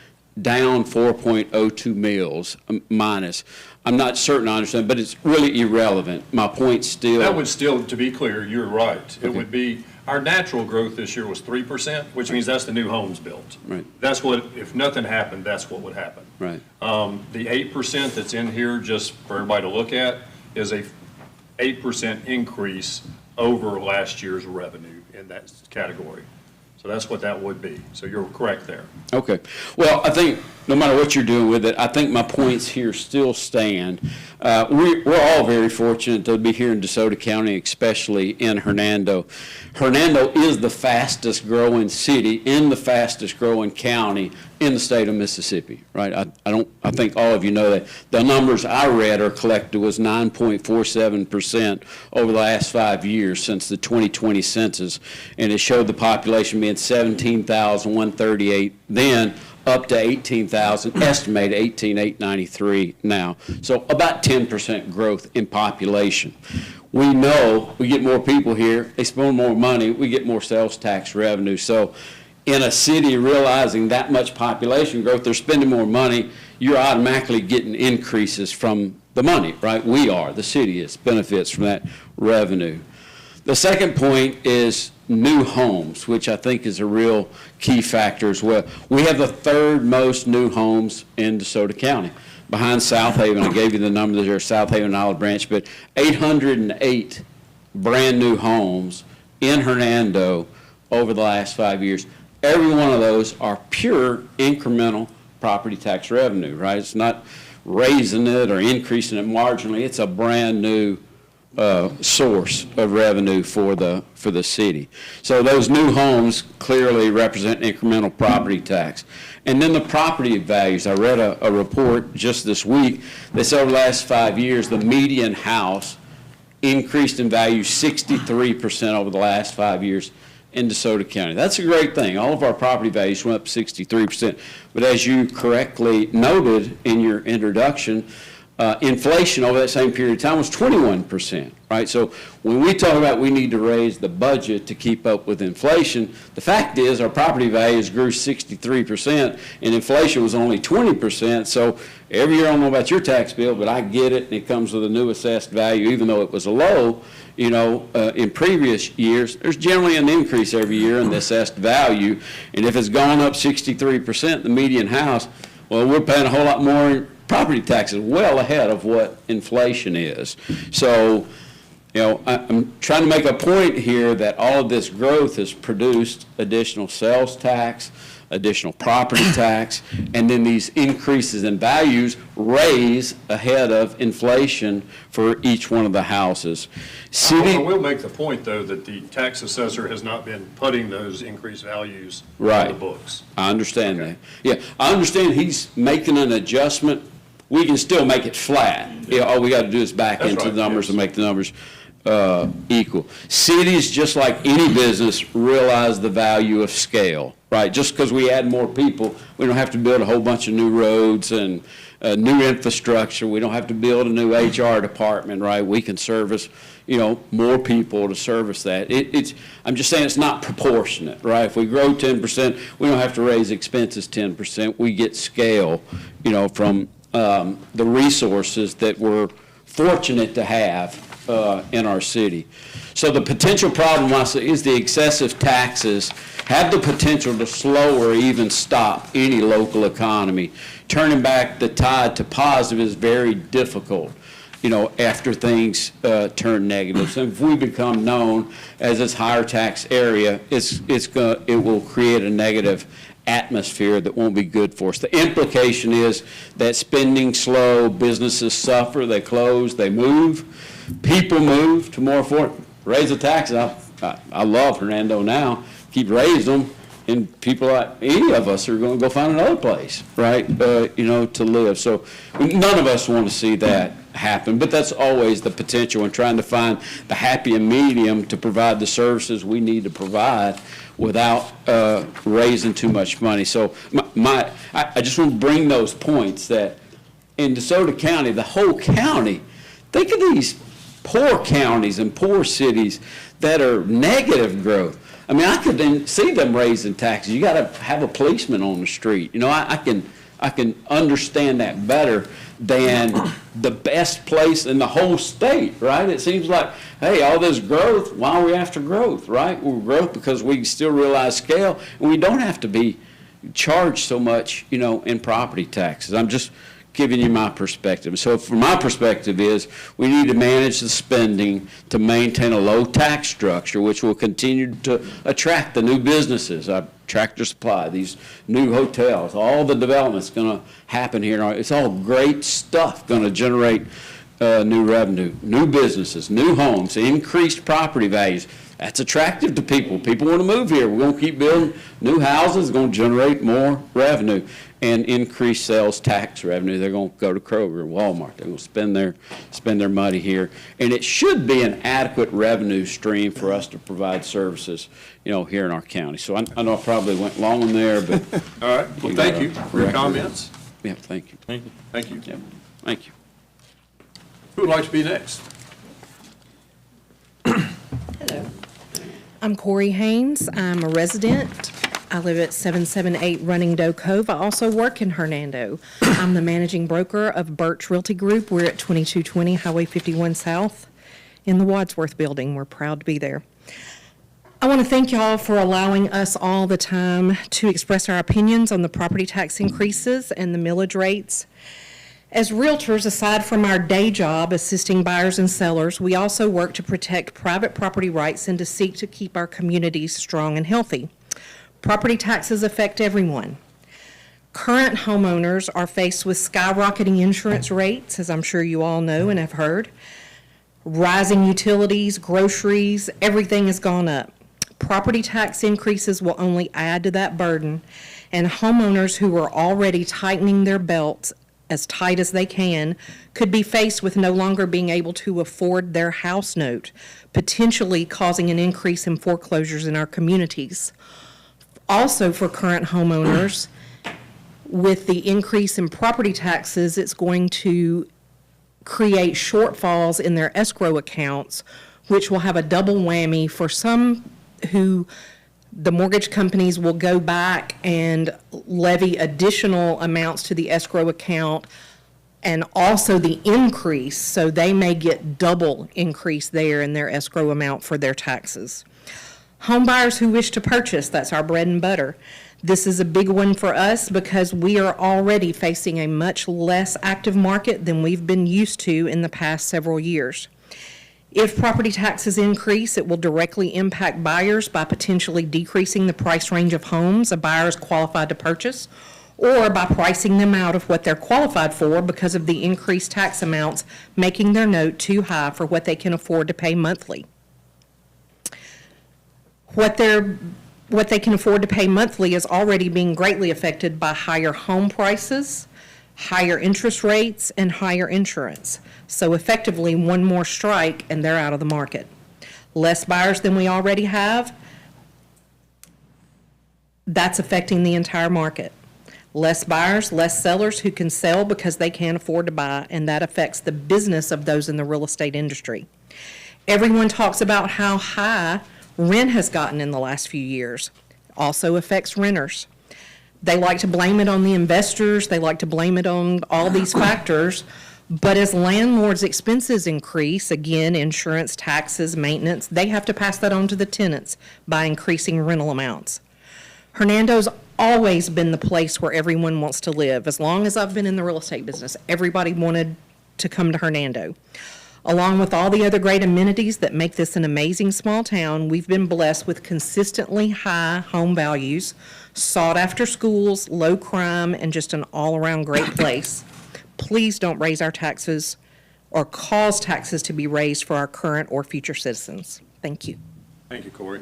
M: down 4.02 mills minus. I'm not certain I understand, but it's really irrelevant. My point still.
A: That would still, to be clear, you're right. It would be, our natural growth this year was 3%, which means that's the new homes built.
M: Right.
A: That's what, if nothing happened, that's what would happen.
M: Right.
A: The 8% that's in here, just for everybody to look at, is a 8% increase over last year's revenue in that category. So that's what that would be. So you're correct there.
M: Okay. Well, I think no matter what you're doing with it, I think my points here still stand. We're all very fortunate to be here in DeSoto County, especially in Hernando. Hernando is the fastest growing city in the fastest growing county in the state of Mississippi, right? I think all of you know that. The numbers I read or collected was 9.47% over the last 5 years since the 2020 census, and it showed the population being 17,138 then, up to 18,000, estimated 18,893 now. So about 10% growth in population. We know we get more people here, they spend more money, we get more sales tax revenue. So in a city realizing that much population growth, they're spending more money, you're automatically getting increases from the money, right? We are, the city is, benefits from that revenue. The second point is new homes, which I think is a real key factor as well. We have the third most new homes in DeSoto County, behind South Haven. I gave you the number there, South Haven and Olive Branch, but 808 brand-new homes in Hernando over the last 5 years. Every one of those are pure incremental property tax revenue, right? It's not raising it or increasing it marginally. It's a brand-new source of revenue for the city. So those new homes clearly represent incremental property tax. And then the property values. I read a report just this week that said over the last 5 years, the median house increased in value 63% over the last 5 years in DeSoto County. That's a great thing. All of our property values went up 63%. But as you correctly noted in your introduction, inflation over that same period of time was 21%, right? So when we talk about we need to raise the budget to keep up with inflation, the fact is our property values grew 63% and inflation was only 20%. So every year, I don't know about your tax bill, but I get it, and it comes with a new assessed value, even though it was low. You know, in previous years, there's generally an increase every year in the assessed value. And if it's gone up 63%, the median house, well, we're paying a whole lot more in property taxes, well ahead of what inflation is. So, you know, I'm trying to make a point here that all of this growth has produced additional sales tax, additional property tax, and then these increases in values raise ahead of inflation for each one of the houses.
A: I will make the point, though, that the tax assessor has not been putting those increased values
M: Right.
A: on the books.
M: I understand that. Yeah, I understand he's making an adjustment. We can still make it flat. Yeah, all we got to do is back
A: That's
M: into
A: right,
M: the numbers
A: yes.
M: and make the numbers equal. Cities, just like any business, realize the value of scale, right? Just because we add more people, we don't have to build a whole bunch of new roads and new infrastructure. We don't have to build a new HR department, right? We can service, you know, more people to service that. I'm just saying it's not proportionate, right? If we grow 10%, we don't have to raise expenses 10%. We get scale, you know, from the resources that we're fortunate to have in our city. So the potential problem is the excessive taxes have the potential to slow or even stop any local economy. Turning back the tide to positive is very difficult, you know, after things turn negative. So if we become known as this higher tax area, it will create a negative atmosphere that won't be good for us. The implication is that spending slow, businesses suffer, they close, they move, people move to more affordable. Raise the taxes. I love Hernando now. Keep raising them, and people like any of us are going to go find another place, right? You know, to live. So none of us want to see that happen, but that's always the potential in trying to find the happy medium to provide the services we need to provide without raising too much money. So I just want to bring those points that in DeSoto County, the whole county, think of these poor counties and poor cities that are negative growth. I mean, I could then see them raising taxes. You got to have a policeman on the street. You know, I can understand that better than the best place in the whole state, right? It seems like, hey, all this growth, why are we after growth, right? We're growth because we still realize scale, and we don't have to be charged so much, you know, in property taxes. I'm just giving you my perspective. So from my perspective is we need to manage the spending to maintain a low tax structure, which will continue to attract the new businesses, Tractor Supply, these new hotels, all the development's going to happen here. It's all great stuff going to generate new revenue, new businesses, new homes, increased property values. That's attractive to people. People want to move here. We're going to keep building new houses. It's going to generate more revenue and increase sales tax revenue. They're going to go to Kroger and Walmart. They're going to spend their money here. And it should be an adequate revenue stream for us to provide services, you know, here in our county. So I know I probably went long in there, but.
A: All right. Well, thank you for your comments.
M: Yeah, thank you.
E: Thank you.
A: Thank you.
M: Yeah, thank you.
A: Who would like to be next?
N: Hello. I'm Corey Haynes. I'm a resident I live at 778 Running Doe Cove. I also work in Hernando. I'm the managing broker of Birch Realty Group. We're at 2220 Highway 51 South in the Wadsworth Building. We're proud to be there. I want to thank y'all for allowing us all the time to express our opinions on the property tax increases and the millage rates. As realtors, aside from our day job assisting buyers and sellers, we also work to protect private property rights and to seek to keep our communities strong and healthy. Property taxes affect everyone. Current homeowners are faced with skyrocketing insurance rates, as I'm sure you all know and have heard. Rising utilities, groceries, everything has gone up. Property tax increases will only add to that burden, and homeowners who are already tightening their belts as tight as they can could be faced with no longer being able to afford their house note, potentially causing an increase in foreclosures in our communities. Also, for current homeowners, with the increase in property taxes, it's going to create shortfalls in their escrow accounts, which will have a double whammy for some who the mortgage companies will go back and levy additional amounts to the escrow account and also the increase, so they may get double increase there in their escrow amount for their taxes. Home buyers who wish to purchase, that's our bread and butter. This is a big one for us because we are already facing a much less active market than we've been used to in the past several years. If property taxes increase, it will directly impact buyers by potentially decreasing the price range of homes a buyer is qualified to purchase, or by pricing them out of what they're qualified for because of the increased tax amounts, making their note too high for what they can afford to pay monthly. What they can afford to pay monthly is already being greatly affected by higher home prices, higher interest rates, and higher insurance. So effectively, one more strike and they're out of the market. Less buyers than we already have, that's affecting the entire market. Less buyers, less sellers who can sell because they can't afford to buy, and that affects the business of those in the real estate industry. Everyone talks about how high rent has gotten in the last few years. Also affects renters. They like to blame it on the investors, they like to blame it on all these factors, but as landlords' expenses increase, again, insurance, taxes, maintenance, they have to pass that on to the tenants by increasing rental amounts. Hernando's always been the place where everyone wants to live. As long as I've been in the real estate business, everybody wanted to come to Hernando. Along with all the other great amenities that make this an amazing small town, we've been blessed with consistently high home values, sought-after schools, low crime, and just an all-around great place. Please don't raise our taxes or cause taxes to be raised for our current or future citizens. Thank you.
A: Thank you, Corey.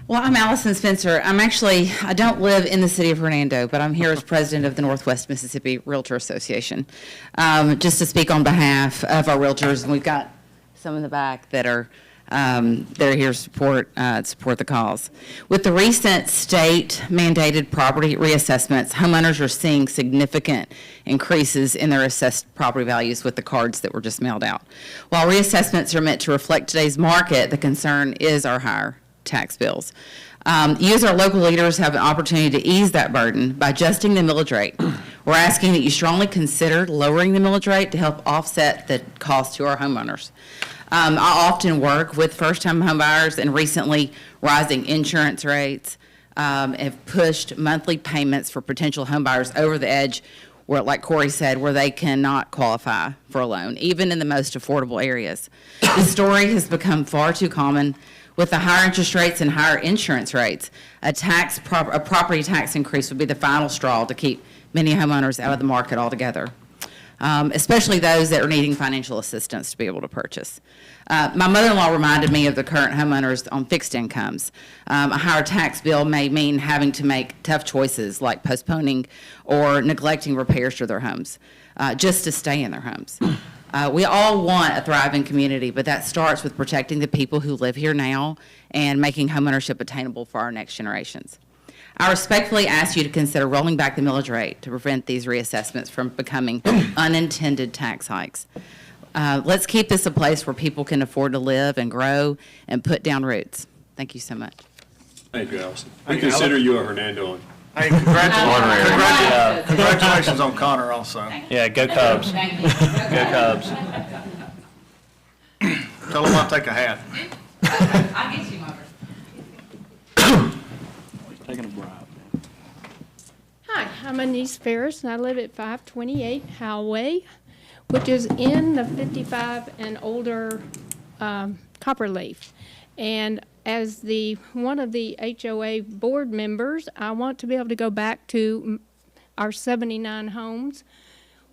O: Well, I'm Allison Spencer. I don't live in the city of Hernando, but I'm here as president of the Northwest Mississippi Realtor Association, just to speak on behalf of our realtors. And we've got some in the back that are here to support the cause. With the recent state-mandated property reassessments, homeowners are seeing significant increases in their assessed property values with the cards that were just mailed out. While reassessments are meant to reflect today's market, the concern is our higher tax bills. You as our local leaders have an opportunity to ease that burden by adjusting the millage rate. We're asking that you strongly consider lowering the millage rate to help offset the cost to our homeowners. I often work with first-time home buyers, and recently rising insurance rates have pushed monthly payments for potential home buyers over the edge where, like Corey said, where they cannot qualify for a loan, even in the most affordable areas. The story has become far too common. With the higher interest rates and higher insurance rates, a property tax increase would be the final straw to keep many homeowners out of the market altogether, especially those that are needing financial assistance to be able to purchase. My mother-in-law reminded me of the current homeowners on fixed incomes. A higher tax bill may mean having to make tough choices like postponing or neglecting repairs to their homes just to stay in their homes. We all want a thriving community, but that starts with protecting the people who live here now and making homeownership attainable for our next generations. I respectfully ask you to consider rolling back the millage rate to prevent these reassessments from becoming unintended tax hikes. Let's keep this a place where people can afford to live and grow and put down roots. Thank you so much.
A: Thank you, Allison. We consider you a Hernando.
B: Hey, congratulations on Connor also.
J: Yeah, go Cubs.
O: Thank you.
J: Go Cubs.
B: Tell him I'll take a hat.
O: I'll get you one.
E: Taking a bribe.
P: Hi, I'm Anise Ferris, and I live at 528 Howway, which is in the 55 and older Copperleaf. And as one of the HOA board members, I want to be able to go back to our 79 homes,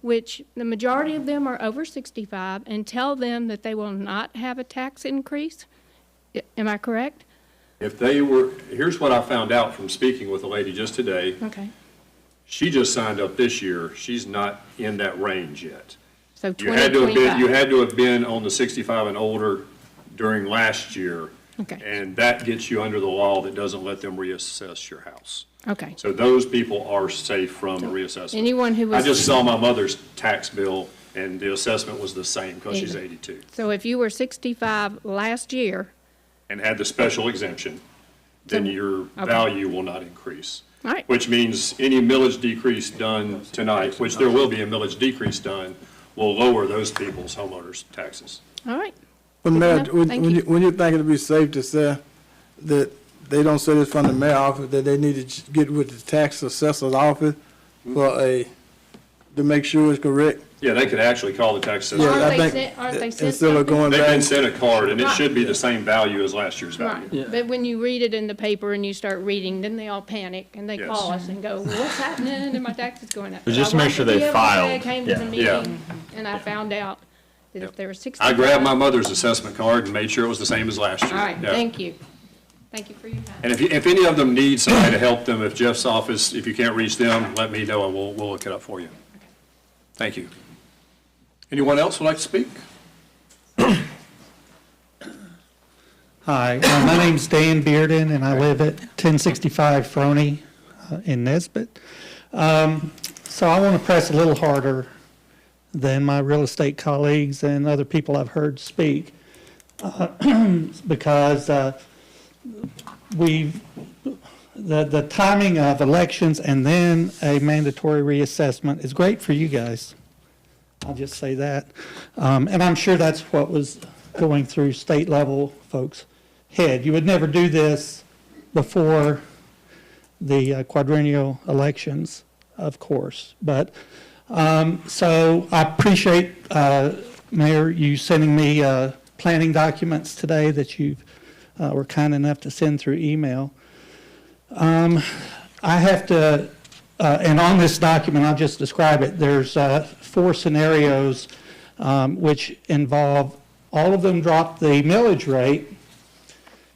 P: which the majority of them are over 65, and tell them that they will not have a tax increase. Am I correct?
A: If they were, here's what I found out from speaking with a lady just today.
P: Okay.
A: She just signed up this year. She's not in that range yet.
P: So
A: You had to have been,
P: 2025.
A: you had to have been on the 65 and older during last year.
P: Okay.
A: And that gets you under the law that doesn't let them reassess your house.
P: Okay.
A: So those people are safe from reassessment.
P: Anyone who was.
A: I just saw my mother's tax bill, and the assessment was the same because she's
P: Even.
A: 82
P: So if you were 65 last year,
A: and had the special exemption, then your
P: okay.
A: value will not increase.
P: all right,
A: Which means any millage decrease done tonight, which there will be a millage decrease done, will lower those people's homeowners' taxes.
P: all right.
C: But Mayor,
P: enough. Thank
C: when
P: you.
C: when you think it'd be safe to say that they don't say this from the mayor office, that they need to get with the tax assessor's office to make sure it's correct?
A: Yeah, they could actually call the tax assessor.
C: Yeah, I
P: Aren't they
C: think
P: sent- aren't they sent
C: instead of going
A: They've been
C: back,
A: sent a card, and it
P: Right.
A: should be the same value as last year's value.
P: Right, but when you read it in the paper and you start reading, then they all panic and they
A: Yes.
P: call us and go, well, what's happening? And my tax is going up.
E: But just
P: I
E: make
P: want
E: sure
P: to
E: they
P: be able to say I
E: filed.
P: came to the
A: Yeah.
P: meeting and I found out that if there were 65.
A: I grabbed my mother's assessment card and made sure it was the same as last year.
P: All right,
A: Yeah.
P: thank you. Thank you for your time.
A: And if any of them need somebody to help them, if Jeff's office, if you can't reach them, let me know and we'll look it up for you. Thank you. Anyone else would like to speak?
Q: Hi, my name's Dan Bearden, and I live at 1065 Froney in Nesbit. So I want to press a little harder than my real estate colleagues and other people I've heard speak, because the timing of elections and then a mandatory reassessment is great for you guys. I'll just say that. And I'm sure that's what was going through state level folks' head. You would never do this before the quadrennial elections, of course. But, so I appreciate, Mayor, you sending me planning documents today that you were kind enough to send through email. I have to, and on this document, I'll just describe it, there's 4 scenarios which involve, all of them drop the millage rate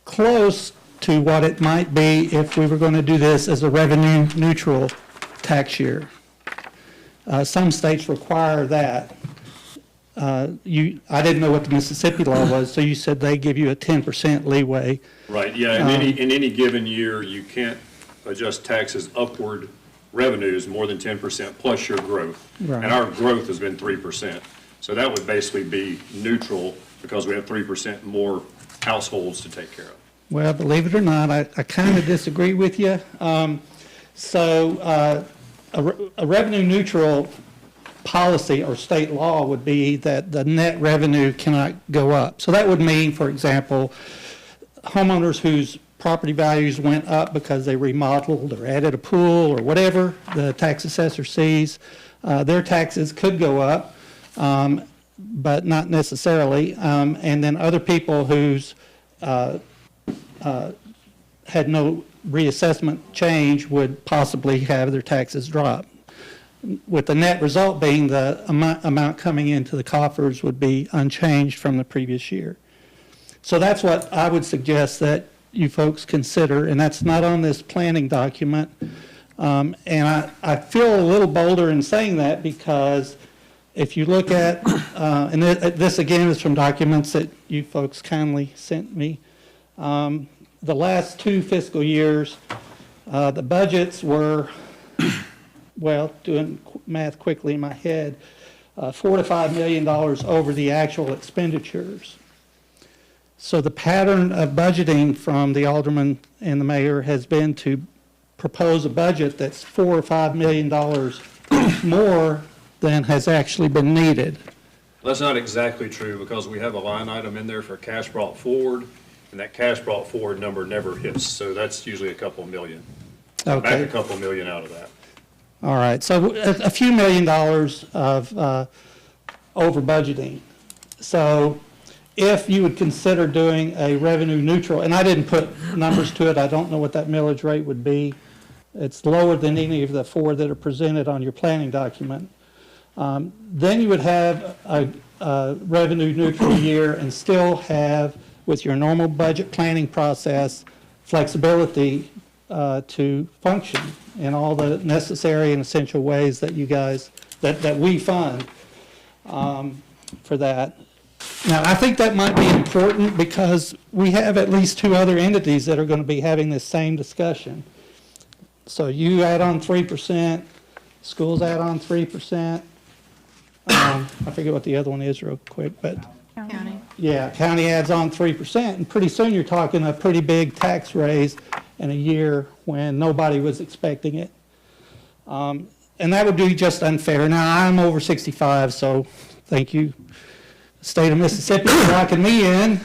Q: close to what it might be if we were going to do this as a revenue neutral tax year. Some states require that. I didn't know what the Mississippi law was, so you said they give you a 10% leeway.
A: Right, yeah, in any given year, you can't adjust taxes upward revenues more than 10% plus your growth.
Q: Right.
A: And our growth has been 3%. So that would basically be neutral because we have 3% more households to take care of.
Q: Well, believe it or not, I kind of disagree with you. A revenue neutral policy or state law would be that the net revenue cannot go up. So that would mean, for example, homeowners whose property values went up because they remodeled or added a pool or whatever the tax assessor sees, their taxes could go up, but not necessarily. And then other people whose had no reassessment change would possibly have their taxes drop, with the net result being the amount coming into the coffers would be unchanged from the previous year. So that's what I would suggest that you folks consider, and that's not on this planning document. And I feel a little bolder in saying that because if you look at, and this again is from documents that you folks kindly sent me, the last 2 fiscal years, The budgets were, well, doing math quickly in my head, $4 to $5 million over the actual expenditures. So the pattern of budgeting from the alderman and the mayor has been to propose a budget that's $4 or $5 million more than has actually been needed.
A: That's not exactly true, because we have a line item in there for cash brought forward, and that cash brought forward number never hits, so that's usually a couple million. So
Q: Okay.
A: back a couple million out of that.
Q: All right, so a few $1 million of over budgeting. So if you would consider doing a revenue neutral, and I didn't put numbers to it, I don't know what that millage rate would be. It's lower than any of the four that are presented on your planning document. Then you would have a revenue neutral year and still have, with your normal budget planning process, flexibility to function in all the necessary and essential ways that you guys, that we fund for that. Now, I think that might be important because we have at least two other entities that are going to be having this same discussion. So you add on 3%, schools add on 3%. I forget what the other one is real quick, but.
D: County.
Q: Yeah, county adds on 3%, and pretty soon you're talking a pretty big tax raise in a year when nobody was expecting it. And that would be just unfair. Now, I'm over 65, so thank you, state of Mississippi, for locking me in.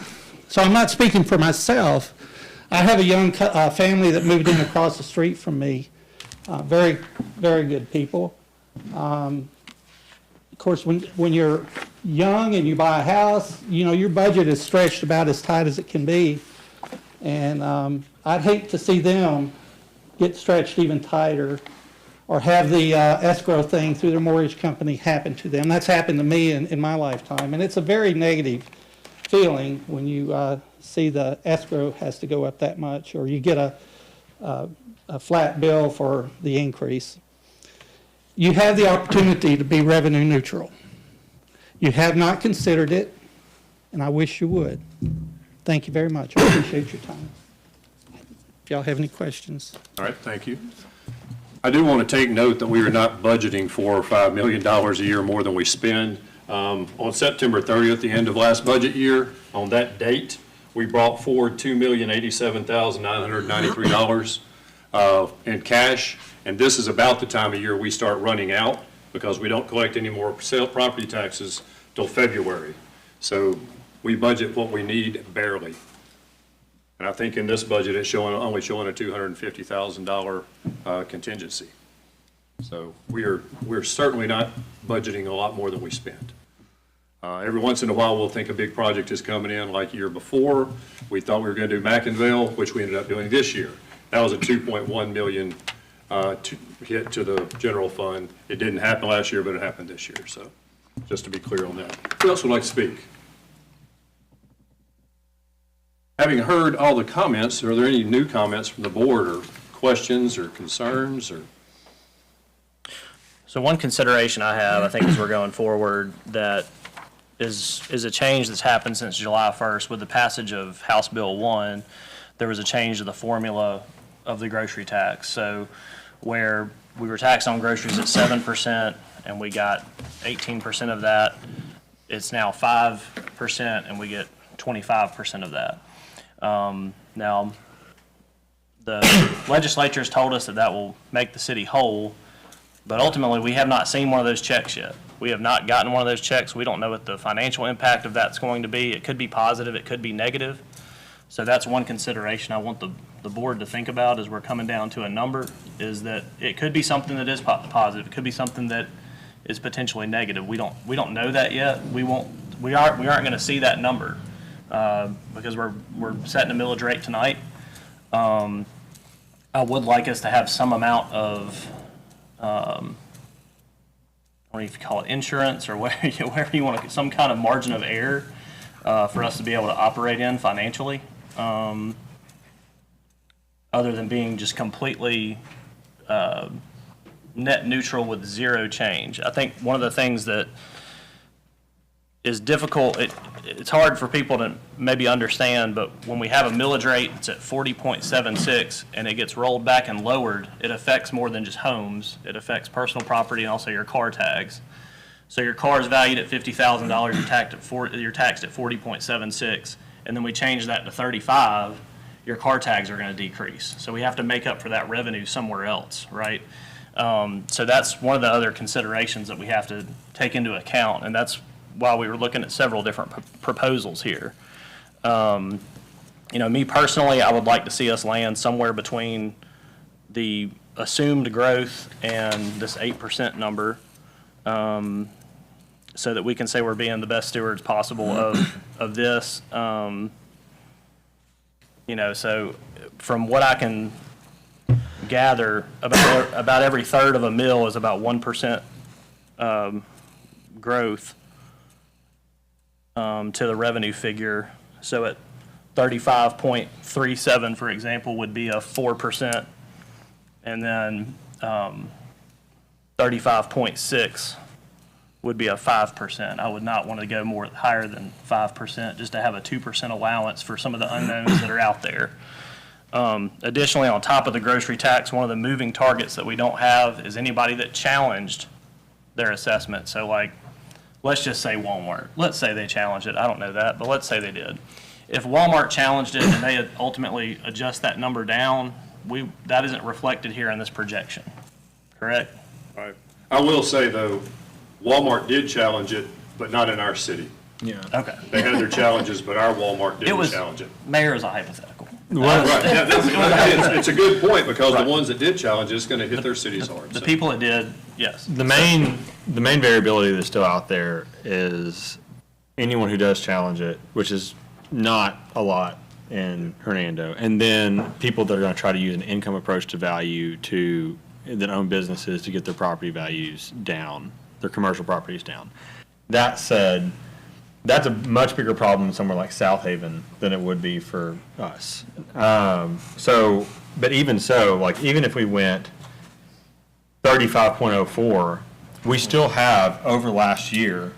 Q: So I'm not speaking for myself. I have a young family that moved in across the street from me. Very, very good people. Of course, when you're young and you buy a house, you know, your budget is stretched about as tight as it can be. And I'd hate to see them get stretched even tighter or have the escrow thing through their mortgage company happen to them. That's happened to me in my lifetime. And it's a very negative feeling when you see the escrow has to go up that much, or you get a flat bill for the increase. You have the opportunity to be revenue neutral. You have not considered it, and I wish you would. Thank you very much. I appreciate your time. If y'all have any questions.
A: All right, thank you. I do want to take note that we are not budgeting $4 or $5 million a year more than we spend. On September 30th, the end of last budget year, on that date, we brought forward $2,087,993 in cash, and this is about the time of year we start running out because we don't collect any more property taxes till February. So we budget what we need barely. And I think in this budget, it's only showing a $250,000 contingency. So we're certainly not budgeting a lot more than we spend. Every once in a while, we'll think a big project is coming in, like year before. We thought we were going to do McInville, which we ended up doing this year. That was a $2.1 million hit to the general fund. It didn't happen last year, but it happened this year. So just to be clear on that. Who else would like to speak? Having heard all the comments, are there any new comments from the board or questions or concerns or?
J: So one consideration I have, I think, as we're going forward, that is a change that's happened since July 1st. With the passage of House Bill 1, there was a change to the formula of the grocery tax. So where we were taxed on groceries at 7% and we got 18% of that, it's now 5% and we get 25% of that. Now, the legislature has told us that that will make the city whole, but ultimately we have not seen one of those checks yet. We have not gotten one of those checks. We don't know what the financial impact of that's going to be. It could be positive, it could be negative. So that's one consideration I want the board to think about as we're coming down to a number, is that it could be something that is positive. It could be something that is potentially negative. We don't know that yet. We aren't going to see that number. Because we're setting a millage rate tonight. I would like us to have some amount of, I don't know if you call it insurance or whatever you want to, some kind of margin of error for us to be able to operate in financially, other than being just completely net neutral with zero change. I think one of the things that is difficult. It's hard for people to maybe understand, but when we have a millage rate that's at 40.76 and it gets rolled back and lowered, it affects more than just homes. It affects personal property and also your car tags. So your car is valued at $50,000, you're taxed at 40.76, and then we change that to 35, your car tags are going to decrease. So we have to make up for that revenue somewhere else, right? So that's one of the other considerations that we have to take into account, and that's why we were looking at several different proposals here. Me personally, I would like to see us land somewhere between the assumed growth and this 8% number, so that we can say we're being the best stewards possible of this. So from what I can gather, about every third of a mill is about 1% growth to the revenue figure. So at 35.37, for example, would be a 4%, and then 35.6 would be a 5%. I would not want to go more higher than 5% just to have a 2% allowance for some of the unknowns that are out there. Additionally, on top of the grocery tax, one of the moving targets that we don't have is anybody that challenged their assessment. So like, let's just say Walmart. Let's say they challenged it. I don't know that, but let's say they did. If Walmart challenged it and they ultimately adjust that number down, that isn't reflected here in this projection, correct?
A: Right. I will say, though, Walmart did challenge it, but not in our city.
E: Yeah.
J: Okay.
A: They had their challenges, but our Walmart didn't challenge it.
J: Mayor is a hypothetical.
A: Right. Yeah, it's a good point, because the ones that did challenge it's going to hit their cities hard.
J: The people that did, yes.
E: The main variability that's still out there is anyone who does challenge it, which is not a lot in Hernando, and then people that are going to try to use an income approach to value that own businesses to get their property values down, their commercial properties down. That said, that's a much bigger problem somewhere like South Haven than it would be for us. But even so, like, even if we went 35.04, we still have over last year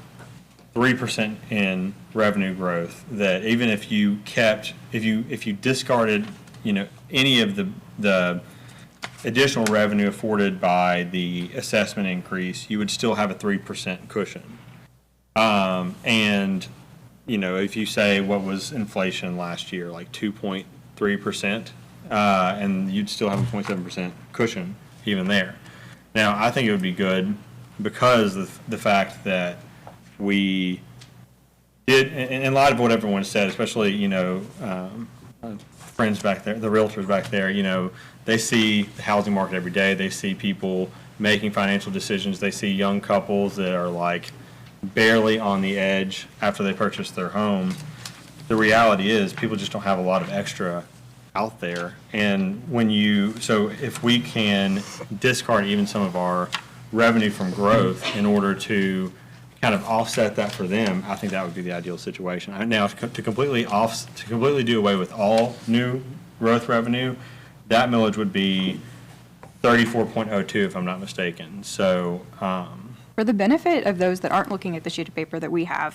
E: 3% in revenue growth. That even if you discarded, any of the additional revenue afforded by the assessment increase, you would still have a 3% cushion. If you say what was inflation last year, like 2.3%, and you'd still have a 0.7% cushion even there. Now, I think it would be good because of the fact that we did, in light of what everyone said, especially, friends back there, the realtors back there, they see the housing market every day. They see people making financial decisions. They see young couples that are like barely on the edge after they purchase their home. The reality is people just don't have a lot of extra out there. And so if we can discard even some of our revenue from growth in order to kind of offset that for them, I think that would be the ideal situation. Now, to completely do away with all new growth revenue, that millage would be 34.02 if I'm not mistaken. So,
D: For the benefit of those that aren't looking at the sheet of paper that we have,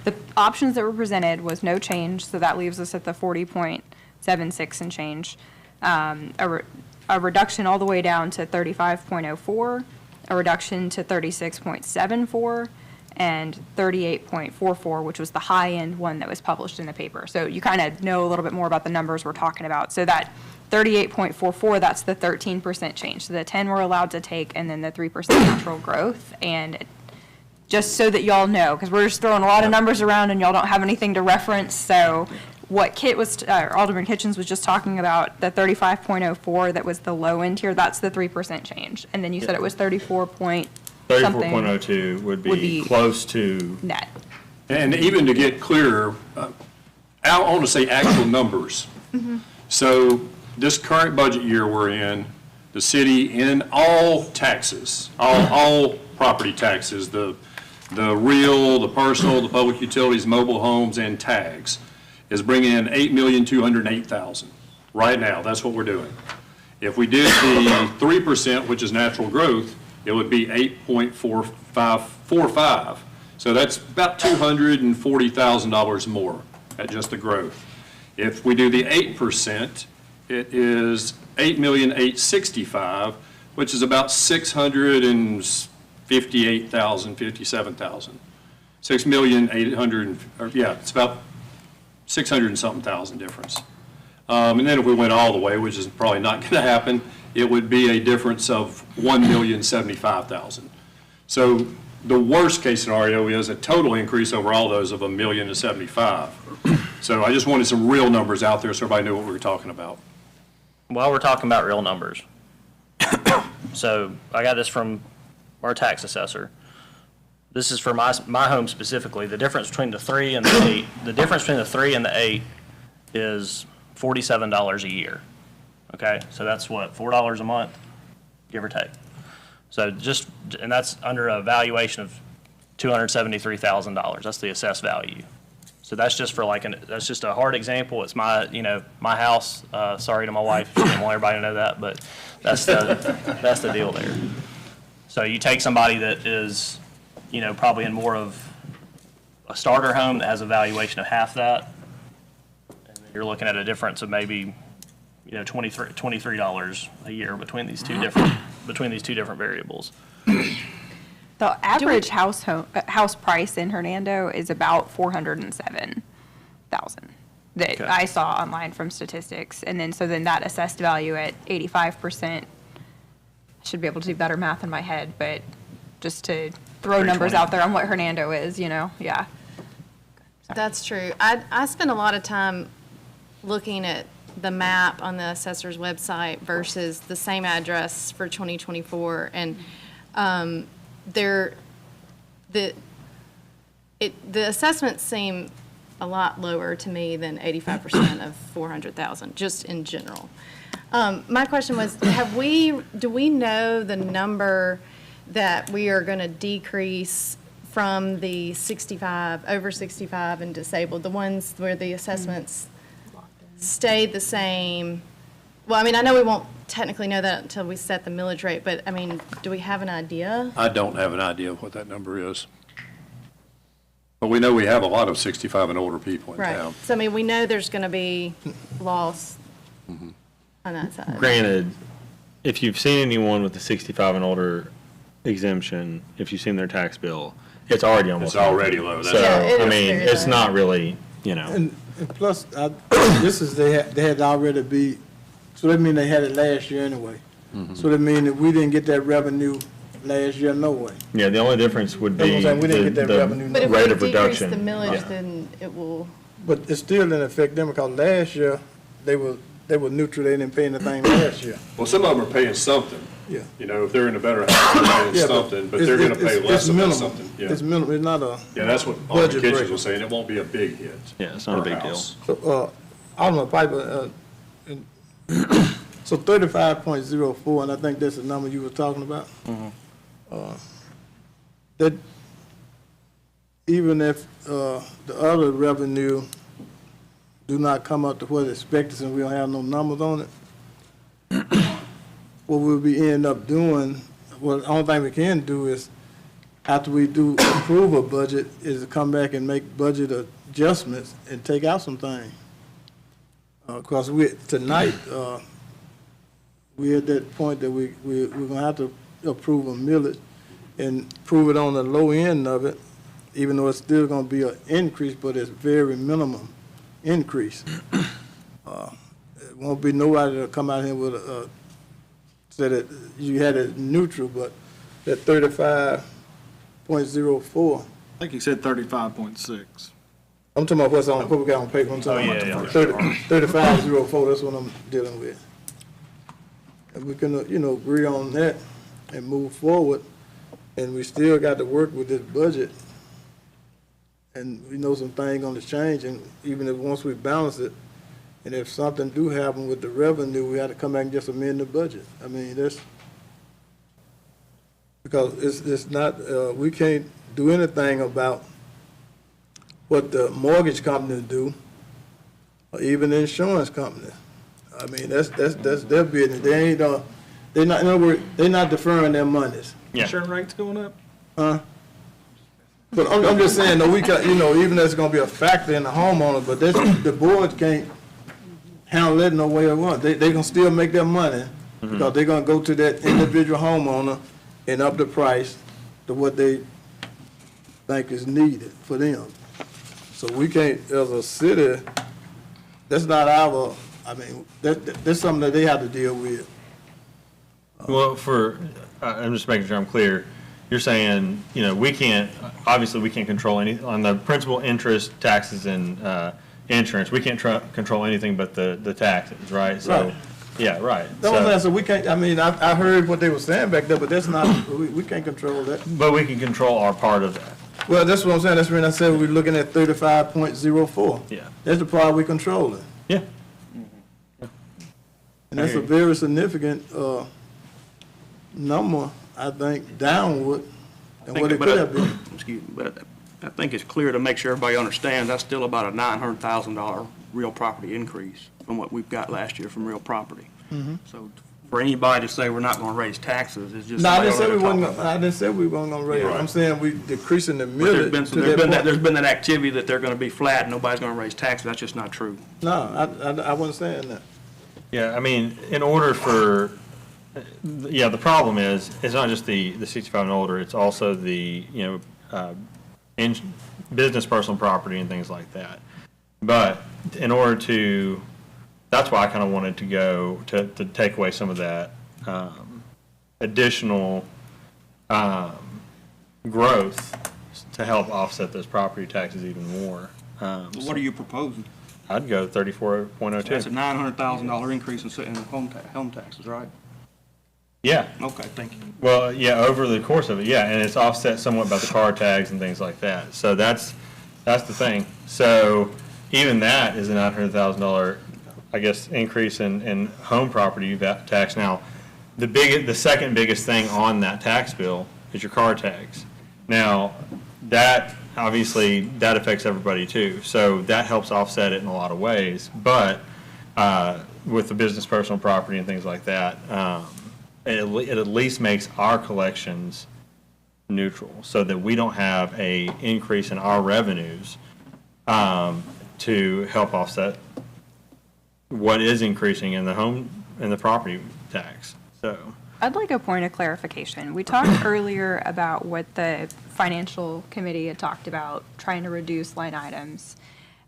D: the options that were presented was no change, so that leaves us at the 40.76 and change. A reduction all the way down to 35.04, a reduction to 36.74, and 38.44, which was the high-end one that was published in the paper. So you kind of know a little bit more about the numbers we're talking about. So that 38.44, that's the 13% change. So the 10 we're allowed to take, and then the 3% natural growth. And just so that y'all know, because we're just throwing a lot of numbers around and y'all don't have anything to reference. So what Alderman Kitchens was just talking about, the 35.04 that was the low end here, that's the 3% change. And then you said it was
E: 34.02 would be close to
D: net.
A: And even to get clearer, I want to say actual numbers. So this current budget year we're in, the city in all taxes, all property taxes, the real, the personal, the public utilities, mobile homes, and tags, is bringing in $8,208,000 right now. That's what we're doing. If we did the 3%, which is natural growth, it would be 8.4545. So that's about $240,000 more at just the growth. If we do the 8%, it is $8,865,000, which is about $658,000, $57,000. 6,800,000, or yeah, it's about 600 and something thousand difference. And then if we went all the way, which is probably not going to happen, it would be a difference of $1,075,000. So the worst case scenario is a total increase over all those of $1,075,000. So I just wanted some real numbers out there so everybody knew what we were talking about.
J: While we're talking about real numbers, so I got this from our tax assessor. This is for my home specifically. The difference between the 3 and the 8, the difference between the 3 and the 8 is $47 a year. Okay, so that's what, $4 a month, give or take. So just, and that's under a valuation of $273,000. That's the assessed value. So that's just for like that's just a hard example. It's my, my house. Sorry to my wife, she didn't want everybody to know that, but that's the deal there. So you take somebody that is, probably in more of a starter home that has a valuation of half that, and you're looking at a difference of maybe, $23 a year between these two different variables.
D: The average house price in Hernando is about $407,000 that
J: Okay.
D: I saw online from statistics. And then, so then that assessed value at 85%, I should be able to do better math in my head, but just to throw numbers
J: 320.
D: out there on what Hernando is, yeah.
R: That's true. I spend a lot of time looking at the map on the assessor's website versus the same address for 2024, and the assessments seem a lot lower to me than 85% of 400,000, just in general. My question was, do we know the number that we are going to decrease from the 65, over 65 and disabled, the ones where the assessments stayed the same? Well, I mean, I know we won't technically know that until we set the millage rate, but I mean, do we have an idea?
A: I don't have an idea of what that number is. But we know we have a lot of 65 and older people in town.
R: Right. So, I mean, we know there's going to be loss on that side.
E: Granted, if you've seen anyone with a 65 and older exemption, if you've seen their tax bill, it's already almost.
A: It's already low.
E: So,
R: Yeah, it
E: I
R: is
E: mean,
R: very
E: it's
R: low.
E: not really,
C: And plus, this is, they had already be, so that mean they had it last year anyway. So that mean that we didn't get that revenue last year, no way.
E: Yeah, the only difference would
C: That's what
E: be
C: I'm saying, we didn't get that
E: the
C: revenue.
R: But if we
E: rate of
R: decrease
E: reduction.
R: the millage,
E: Yeah.
R: then it will,
C: But it still didn't affect them because last year, they were neutral, they didn't pay anything last year.
A: Well, some of them are paying something.
C: Yeah.
A: If they're in a better house, they're paying
C: Yeah,
A: something, but
C: it's-
A: they're going to
C: it's-
A: pay less
C: it's
A: of that
C: minimal.
A: something. Yeah.
C: It's minimal, it's not a.
A: Yeah, that's what all the
C: budget
A: kitchens
C: breaker.
A: were saying. It won't be a big hit.
E: Yeah, it's not a
A: per
E: big deal.
A: house.
C: So, Alderman Piper, so 35.04, and I think that's the number you were talking about. That, even if the other revenue do not come up to what expected and we don't have no numbers on it, what we'll be end up doing, well, the only thing we can do is, after we do approve a budget, is to come back and make budget adjustments and take out some things. Because tonight, we're at that point that we're gonna have to approve a millage and prove it on the low end of it, even though it's still gonna be an increase, but it's very minimum increase. It won't be nobody that'll come out here with say that you had it neutral, but that 35.04.
S: I think you said 35.6.
C: I'm talking about what we got on paper. I'm talking about 35.04, that's what I'm dealing with. And we can, agree on that and move forward, and we still got to work with this budget. And we know some things gonna change, and even if, once we balance it, and if something do happen with the revenue, we have to come back and just amend the budget. I mean, because it's not, we can't do anything about what the mortgage companies do, or even the insurance company. I mean, that's their business. They're not, in other words, they're not deferring their monies.
E: Yeah.
S: Insurance rates going up?
C: Huh? But I'm just saying, though, we got, even though it's gonna be a factor in the homeowner, but the boards can't handle it no way they want. They gonna still make their money, because they're gonna go to that individual homeowner and up the price to what they think is needed for them. So we can't, as a city, that's not our, that's something that they have to deal with.
E: Well, I'm just making sure I'm clear. You're saying, we can't, obviously, we can't control on the principal, interest, taxes, and insurance, we can't control anything but the taxes, right? So,
C: Right.
E: yeah, right.
C: That's what I'm saying, so we can't, I heard what they were saying back there, but that's not, we can't control that.
E: But we can control our part of that.
C: Well, that's what I'm saying, that's when I said we're looking at 35.04.
E: Yeah.
C: That's the part we controlling.
E: Yeah.
C: And that's a very significant, number, I think, downward than what it could have been.
I: Excuse me, but I think it's clear to make sure everybody understands, that's still about a $900,000 real property increase from what we've got last year from real property. So for anybody to say we're not gonna raise taxes is just.
C: No, I didn't say
I: somebody
C: we
I: on
C: wasn't,
I: there talking.
C: I didn't say we weren't gonna raise it. I'm saying we decreasing the
I: But there's been,
C: millage to that point.
I: there's been that activity that they're gonna be flat and nobody's gonna raise taxes. That's just not true.
C: No, I wasn't saying that.
E: Yeah, in order for, the problem is, it's not just the 65 and older, it's also the, business personal property and things like that. But in order to, that's why I kind of wanted to go to take away some of that additional growth to help offset those property taxes even more.
I: What are you proposing?
E: I'd go 34.02.
I: That's a $900,000 increase in home taxes, right?
E: Yeah.
I: Okay, thank you.
E: Well, yeah, over the course of it, yeah, and it's offset somewhat by the car tags and things like that. So that's the thing. So even that is a $900,000, I guess, increase in home property tax. Now, the second biggest thing on that tax bill is your car tags. Now, that obviously that affects everybody too. So that helps offset it in a lot of ways. But with the business personal property and things like that, it at least makes our collections neutral, so that we don't have a increase in our revenues to help offset what is increasing in the property tax. So
D: I'd like a point of clarification. We talked earlier about what the financial committee had talked about, trying to reduce line items.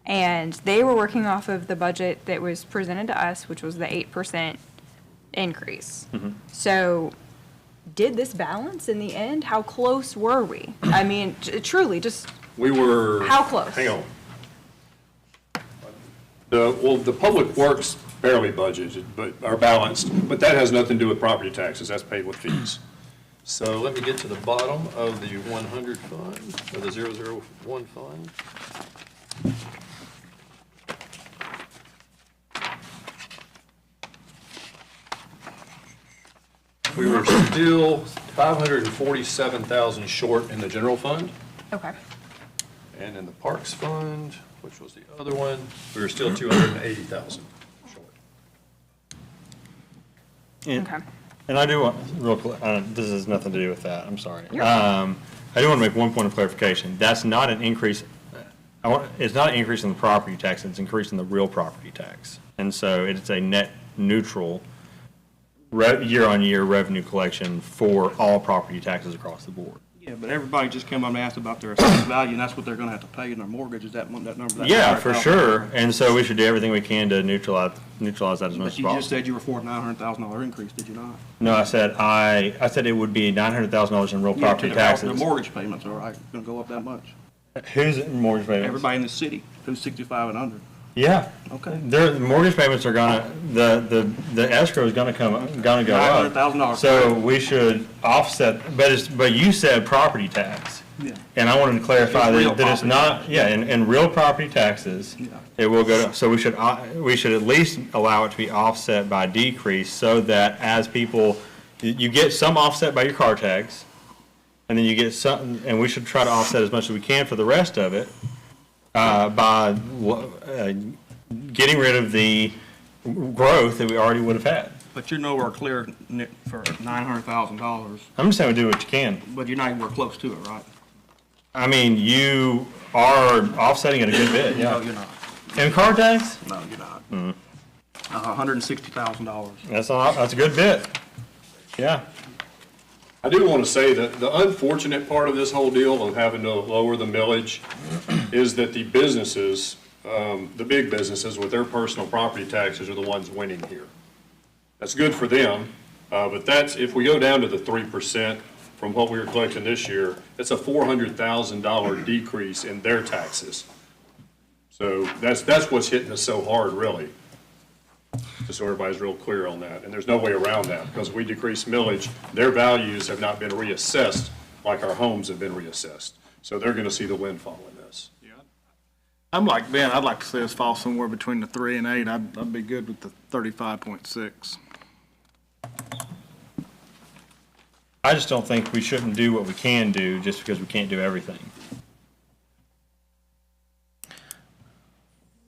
D: And they were working off of the budget that was presented to us, which was the 8% increase. So did this balance in the end? How close were we? Truly, just
A: We were.
D: how close?
A: Hang on. The public works barely budgeted, but are balanced, but that has nothing to do with property taxes, that's paid with fees. So let me get to the bottom of the 100 fund, or the 001 fund. We were still 547,000 short in the general fund.
D: Okay.
A: And in the Parks Fund, which was the other one, we were still 280,000 short.
E: Okay. And I do want, real quick, this has nothing to do with that, I'm sorry. I do want to make one point of clarification. That's not an increase, it's not an increase in the property tax, it's an increase in the real property tax. And so it's a net neutral year-on-year revenue collection for all property taxes across the board.
I: Yeah, but everybody just came up and asked about their assessed value, and that's what they're gonna have to pay in their mortgage, is that number? That
E: Yeah, for
I: $900,000.
E: sure. And so we should do everything we can to neutralize that as much as
I: But you
E: possible.
I: just said you were for a $900,000 increase, did you not?
E: No, I said it would be $900,000 in real property
I: The
E: taxes.
I: mortgage payments are gonna go up that much.
E: Who's mortgage payments?
I: Everybody in the city who's 65 and under.
E: Yeah.
I: Okay.
E: The mortgage payments are the escrow is gonna go up.
I: $900,000.
E: So we should offset, but you said property tax.
I: Yeah.
E: And I wanted to clarify
I: It's real
E: that it's not,
I: property
E: in real property taxes, it will go, so we should at least allow it to be offset by decrease, so that as people, you get some offset by your car tags, and then you get some, and we should try to offset as much as we can for the rest of it, by getting rid of the growth that we already would have had.
I: But you're nowhere clear for $900,000,
E: I'm just saying we do what you can.
I: but you're not anywhere close to it, right?
E: I mean, you are offsetting it a good bit, yeah.
T: No, you're not.
E: And car tax?
T: No, you're not.
E: Mm.
T: $160,000.
E: That's a good bit. Yeah.
A: I do want to say that the unfortunate part of this whole deal of having to lower the millage is that the businesses, the big businesses with their personal property taxes are the ones winning here. That's good for them, but that's, if we go down to the 3% from what we were collecting this year, it's a $400,000 decrease in their taxes. So that's what's hitting us so hard, really. Just so everybody's real clear on that. And there's no way around that, because if we decrease millage, their values have not been reassessed like our homes have been reassessed. So they're going to see the windfall in this.
S: I'm like Ben, I'd like to see us fall somewhere between the 3 and 8. I'd be good with the 35.6.
E: I just don't think we shouldn't do what we can do just because we can't do everything.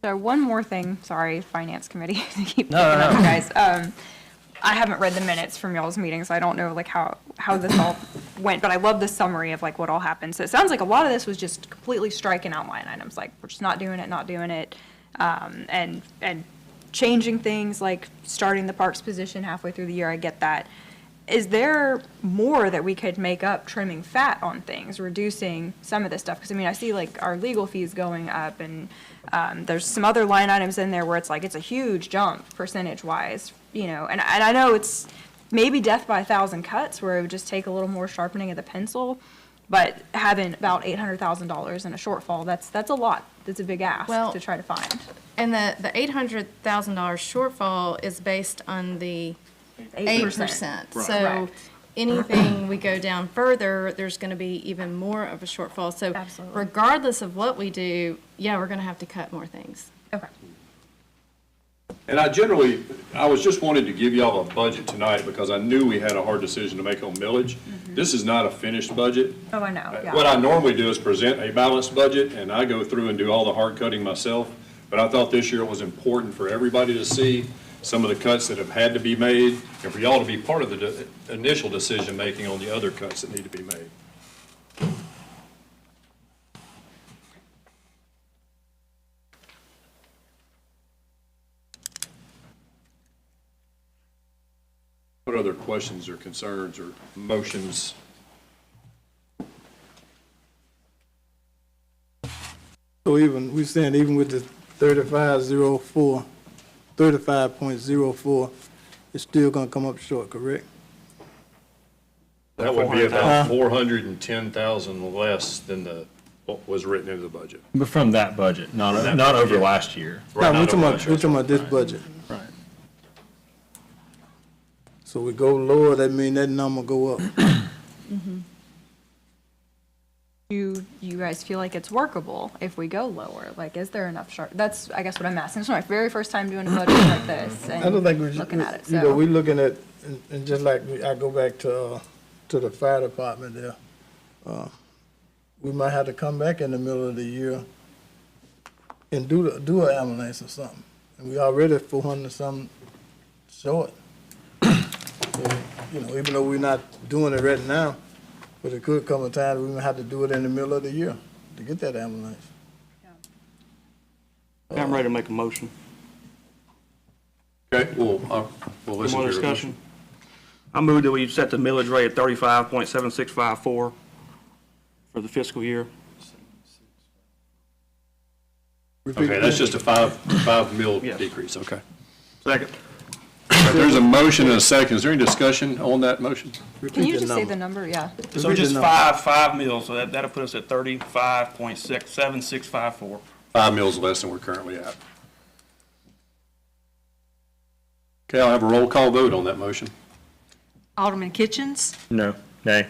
D: So one more thing, sorry, Finance Committee, to keep
E: No,
D: picking
E: no,
D: up,
E: no.
D: guys. I haven't read the minutes from y'all's meetings, so I don't know like how this all went, but I love the summary of like what all happened. So it sounds like a lot of this was just completely striking out line items, like we're just not doing it, and changing things, like starting the parks position halfway through the year. I get that. Is there more that we could make up trimming fat on things, reducing some of this stuff? Because I mean, I see like our legal fees going up, and there's some other line items in there where it's like it's a huge jump percentage-wise, you know. And I know it's maybe death by 1,000 cuts, where it would just take a little more sharpening of the pencil, but having about $800,000 in a shortfall, that's a lot. That's a big ask to try to find.
R: And the $800,000 shortfall is based on the 8%.
D: Right.
R: So
D: Correct.
R: anything we go down further, there's going to be even more of a shortfall. So
D: Absolutely.
R: regardless of what we do, yeah, we're going to have to cut more things.
D: Okay.
A: And I was just wanting to give y'all a budget tonight because I knew we had a hard decision to make on millage. This is not a finished budget.
D: Oh, I know, yeah.
A: What I normally do is present a balanced budget, and I go through and do all the hard cutting myself. But I thought this year it was important for everybody to see some of the cuts that have had to be made, and for y'all to be part of the initial decision-making on the other cuts that need to be made. What other questions or concerns or motions?
C: So we're saying even with the 35.04, it's still gonna come up short, correct?
A: That would be about 410,000 less than what was written into the budget.
E: But from that budget, not over last year.
C: No, we're talking about this budget.
S: Right.
C: So we go lower, that mean that number go up.
D: Do you guys feel like it's workable if we go lower? Like, is there enough that's, I guess, what I'm asking. This is my very first time doing a budget like this
C: I don't think
D: and looking at it,
C: you know,
D: so.
C: we're looking at, and just like I go back to the fire department there, we might have to come back in the middle of the year and do an ambulance or something. And we already 400 something short. So, you know, even though we're not doing it right now, but it could come a time we may have to do it in the middle of the year to get that ambulance.
T: I'm ready to make a motion.
A: Okay, we'll listen
T: More
A: to your
T: discussion?
A: motion.
T: I move that we set the millage rate at 35.7654 for the fiscal year.
A: Okay, that's just a five mil
T: Yes.
A: decrease, okay.
T: Second.
A: There's a motion and a second. Is there any discussion on that motion?
D: Can you just say the number? Yeah.
T: So just five mills, so that'll put us at 35.7654.
A: 5 mils less than we're currently at. Okay, I'll have a roll call vote on that motion.
U: Alderman Kitchens,
E: No. Nay.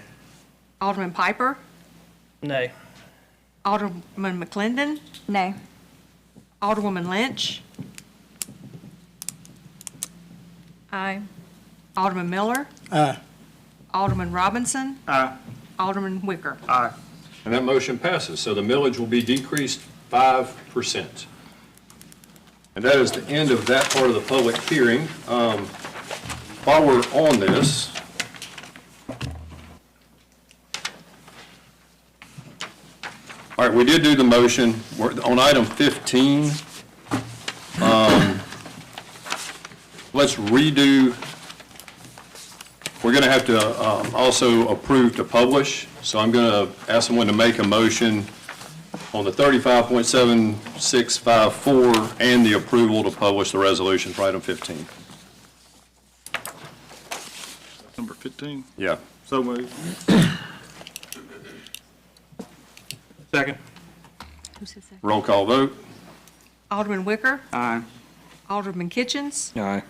U: Alderman Piper,
J: Nay.
U: Alderman McClendon,
D: Nay.
U: Alderwoman Lynch,
D: Aye.
U: Alderman Miller,
C: Aye.
U: Alderman Robinson,
T: Aye.
U: Alderman Wicker.
T: Aye.
A: And that motion passes, so the millage will be decreased 5%. And that is the end of that part of the public hearing. While we're on this, All right, we did do the motion. We're on item 15. Let's redo, we're going to have to also approve to publish. So I'm going to ask someone to make a motion on the 35.7654 and the approval to publish the resolution for item 15.
S: Number 15?
A: Yeah.
S: So moved.
T: Second.
A: Roll call vote.
U: Alderman Wicker.
T: Aye.
U: Alderman Kitchens.
G: Aye.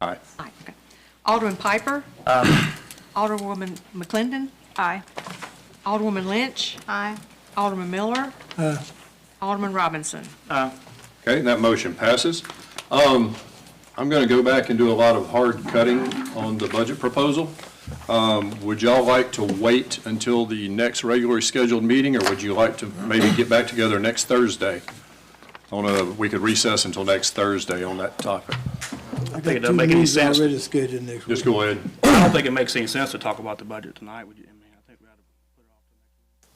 A: Aye.
U: Aye, okay. Alderman Piper. Alderwoman McClendon.
D: Aye.
U: Alderwoman Lynch.
R: Aye.
U: Alderman Miller.
C: Aye.
U: Alderman Robinson.
T: Aye.
A: Okay, that motion passes. I'm going to go back and do a lot of hard cutting on the budget proposal. Would y'all like to wait until the next regularly scheduled meeting, or would you like to maybe get back together next Thursday? We could recess until next Thursday on that topic.
T: I think it doesn't make any sense.
C: Already scheduled next week.
A: Just go ahead.
T: I don't think it makes any sense to talk about the budget tonight, would you? I mean, I think we ought to put it off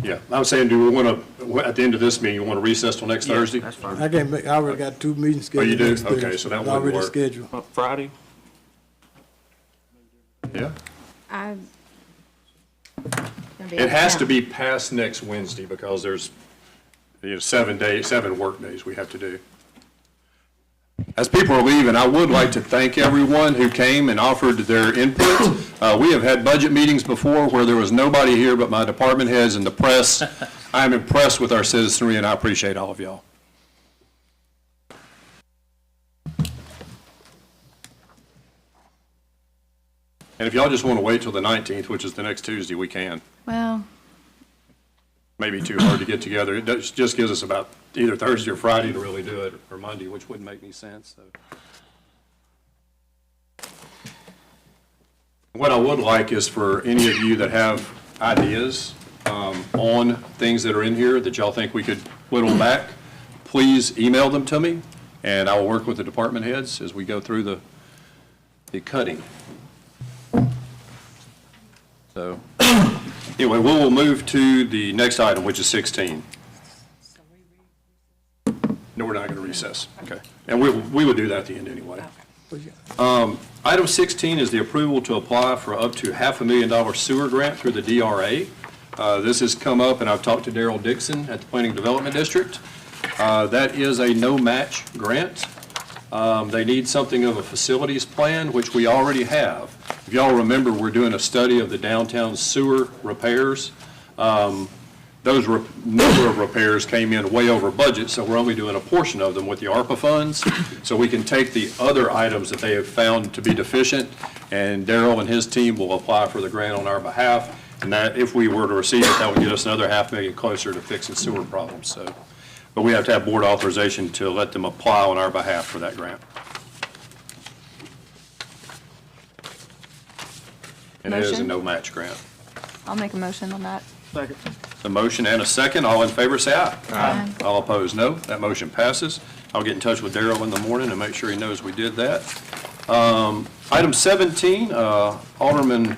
T: to
A: Yeah, I was saying, do we want to, at the end of this meeting, you want to recess till next Thursday?
T: That's fine.
C: I can't make, I already got 2 meetings
A: Oh, you
C: scheduled
A: do?
C: next Thursday.
A: Okay, so that
C: It's
A: wouldn't
C: already
A: work.
C: scheduled.
T: Friday?
A: Yeah.
R: Gonna be
A: It has
R: out
A: to
R: of
A: be past next Wednesday because there's 7 work days we have to do. As people are leaving, I would like to thank everyone who came and offered their input. We have had budget meetings before where there was nobody here but my department heads and the press. I am impressed with our citizenry, and I appreciate all of y'all. And if y'all just want to wait till the 19th, which is the next Tuesday, we can.
R: Well,
A: Maybe too hard to get together. It just gives us about either Thursday or Friday to really do it, or Monday, which wouldn't make any sense. So. What I would like is for any of you that have ideas on things that are in here that y'all think we could whittle back, please email them to me, and I will work with the department heads as we go through the cutting. So, anyway, we'll move to the next item, which is 16. No, we're not going to recess. Okay. And we would do that at the end anyway. Item 16 is the approval to apply for up to $500,000 sewer grant through the DRA. This has come up, and I've talked to Daryl Dixon at the Planning Development District. That is a no-match grant. They need something of a facilities plan, which we already have. If y'all remember, we're doing a study of the downtown sewer repairs. Those number of repairs came in way over budget, so we're only doing a portion of them with the ARPA funds. So we can take the other items that they have found to be deficient, and Daryl and his team will apply for the grant on our behalf. And that, if we were to receive it, that would get us another $500,000 closer to fixing sewer problems. So, but we have to have board authorization to let them apply on our behalf for that grant. And it is a
D: Motion?
A: no-match grant.
D: I'll make a motion on that.
S: Second.
A: A motion and a second. All in favor, say aye.
D: Aye.
A: All opposed, no. That motion passes. I'll get in touch with Daryl in the morning and make sure he knows we did that. Item 17, Alderman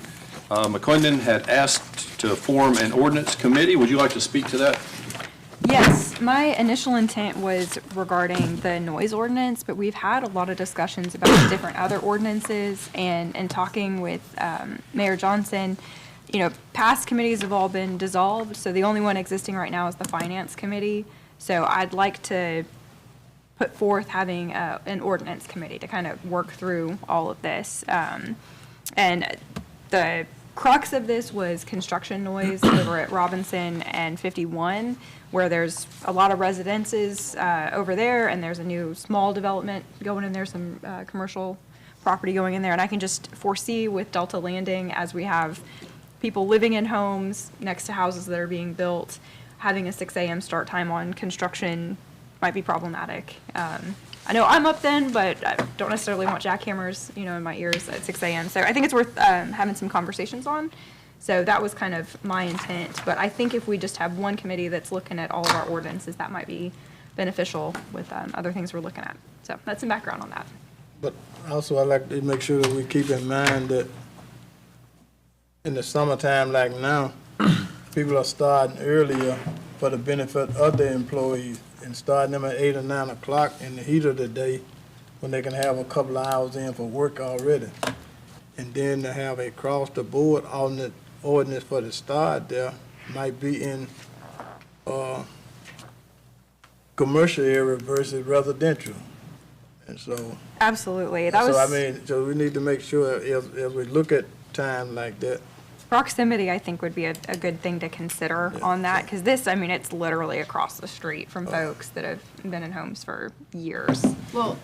A: McClendon had asked to form an ordinance committee. Would you like to speak to that?
D: Yes, my initial intent was regarding the noise ordinance, but we've had a lot of discussions about different other ordinances, and talking with Mayor Johnson, you know, past committees have all been dissolved, so the only one existing right now is the Finance Committee. So I'd like to put forth having an ordinance committee to kind of work through all of this. And the crux of this was construction noise over at Robinson and 51, where there's a lot of residences over there, and there's a new small development going in there, some commercial property going in there. And I can just foresee with Delta Landing, as we have people living in homes next to houses that are being built, having a 6 a.m. start time on construction might be problematic. I know I'm up then, but I don't necessarily want jackhammers, you know, in my ears at 6 a.m. So I think it's worth having some conversations on. So that was kind of my intent. But I think if we just have one committee that's looking at all of our ordinances, that might be beneficial with other things we're looking at. So that's some background on that.
C: But also, I'd like to make sure that we keep in mind that in the summertime like now, people are starting earlier for the benefit of their employees and starting them at 8 or 9 o'clock in the heat of the day when they can have a couple of hours in for work already. And then to have a across-the-board ordinance for the start there might be in commercial area versus residential. And so,
D: Absolutely. That was.
C: so I mean, so we need to make sure if we look at time like that.
D: Proximity, I think, would be a good thing to consider on that, because this, I mean, it's literally across the street from folks that have been in homes for years.
R: Well,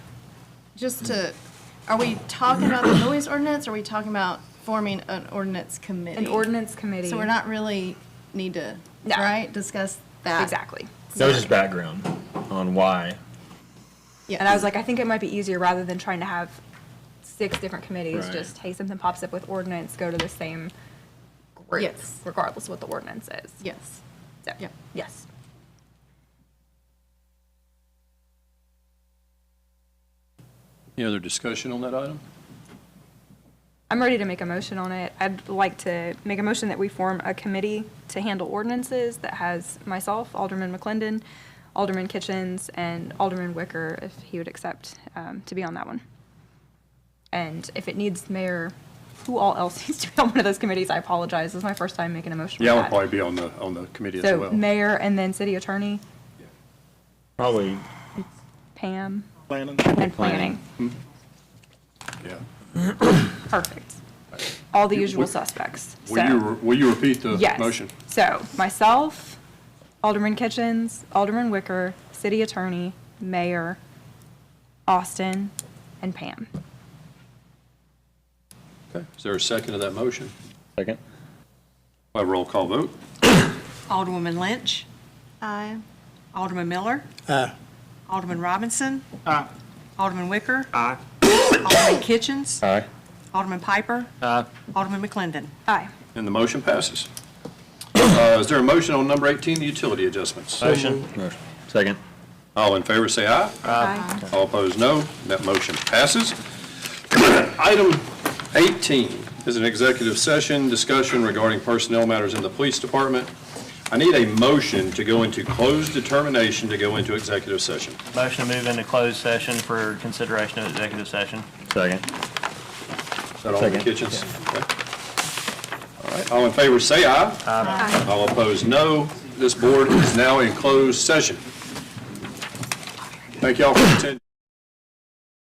R: are we talking about the noise ordinance, or are we talking about forming an ordinance committee?
D: An ordinance committee.
R: So we're not really need to, right, discuss that?
D: Exactly.
E: That was just background on why.
R: Yeah.
D: And I was like, I think it might be easier rather than trying to have 6 different committees,
E: Right.
D: just, hey, something pops up with ordinance, go to the same group,
R: Yes.
D: regardless of what the ordinance is.
R: Yes.
D: So,
R: Yep.
D: yes.
A: Any other discussion on that item?
D: I'm ready to make a motion on it. I'd like to make a motion that we form a committee to handle ordinances that has myself, Alderman McClendon, Alderman Kitchens, and Alderman Wicker, if he would accept to be on that one. And if it needs mayor, who all else needs to be on one of those committees, I apologize. This is my first time making a motion
A: Yeah, I
D: for
A: would
D: that.
A: probably be on the committee as
D: So
A: well.
D: mayor and then city attorney,
E: Probably.
D: Pam,
S: Planning.
D: and planning.
A: Yeah.
D: Perfect. All the usual suspects.
A: Will you repeat the
D: Yes.
A: motion?
D: So, myself, Alderman Kitchens, Alderman Wicker, City Attorney, Mayor, Austin, and Pam.
A: Okay. Is there a second to that motion?
E: Second.
A: By roll call vote?
U: Alderwoman Lynch,
R: Aye.
U: Alderman Miller,
C: Aye.
U: Alderman Robinson,
S: Aye.
U: Alderman Wicker,
T: Aye.
U: Alderman Kitchens,
E: Aye.
U: Alderman Piper, Alderman McClendon.
D: Aye.
A: And the motion passes. Is there a motion on number 18, the utility adjustments?
E: Motion. Second.
A: All in favor, say aye.
D: Aye.
A: All opposed, no. That motion passes. Item 18 is an executive session discussion regarding personnel matters in the police department. I need a motion to go into closed determination to go into executive session.
J: Motion to move into closed session for consideration of executive session.
E: Second.
A: Is that all in the
E: Second.
A: kitchens? Okay. All right, all in favor, say aye.
D: Aye.
A: All opposed, no. This board is now in closed session. Thank y'all for attending.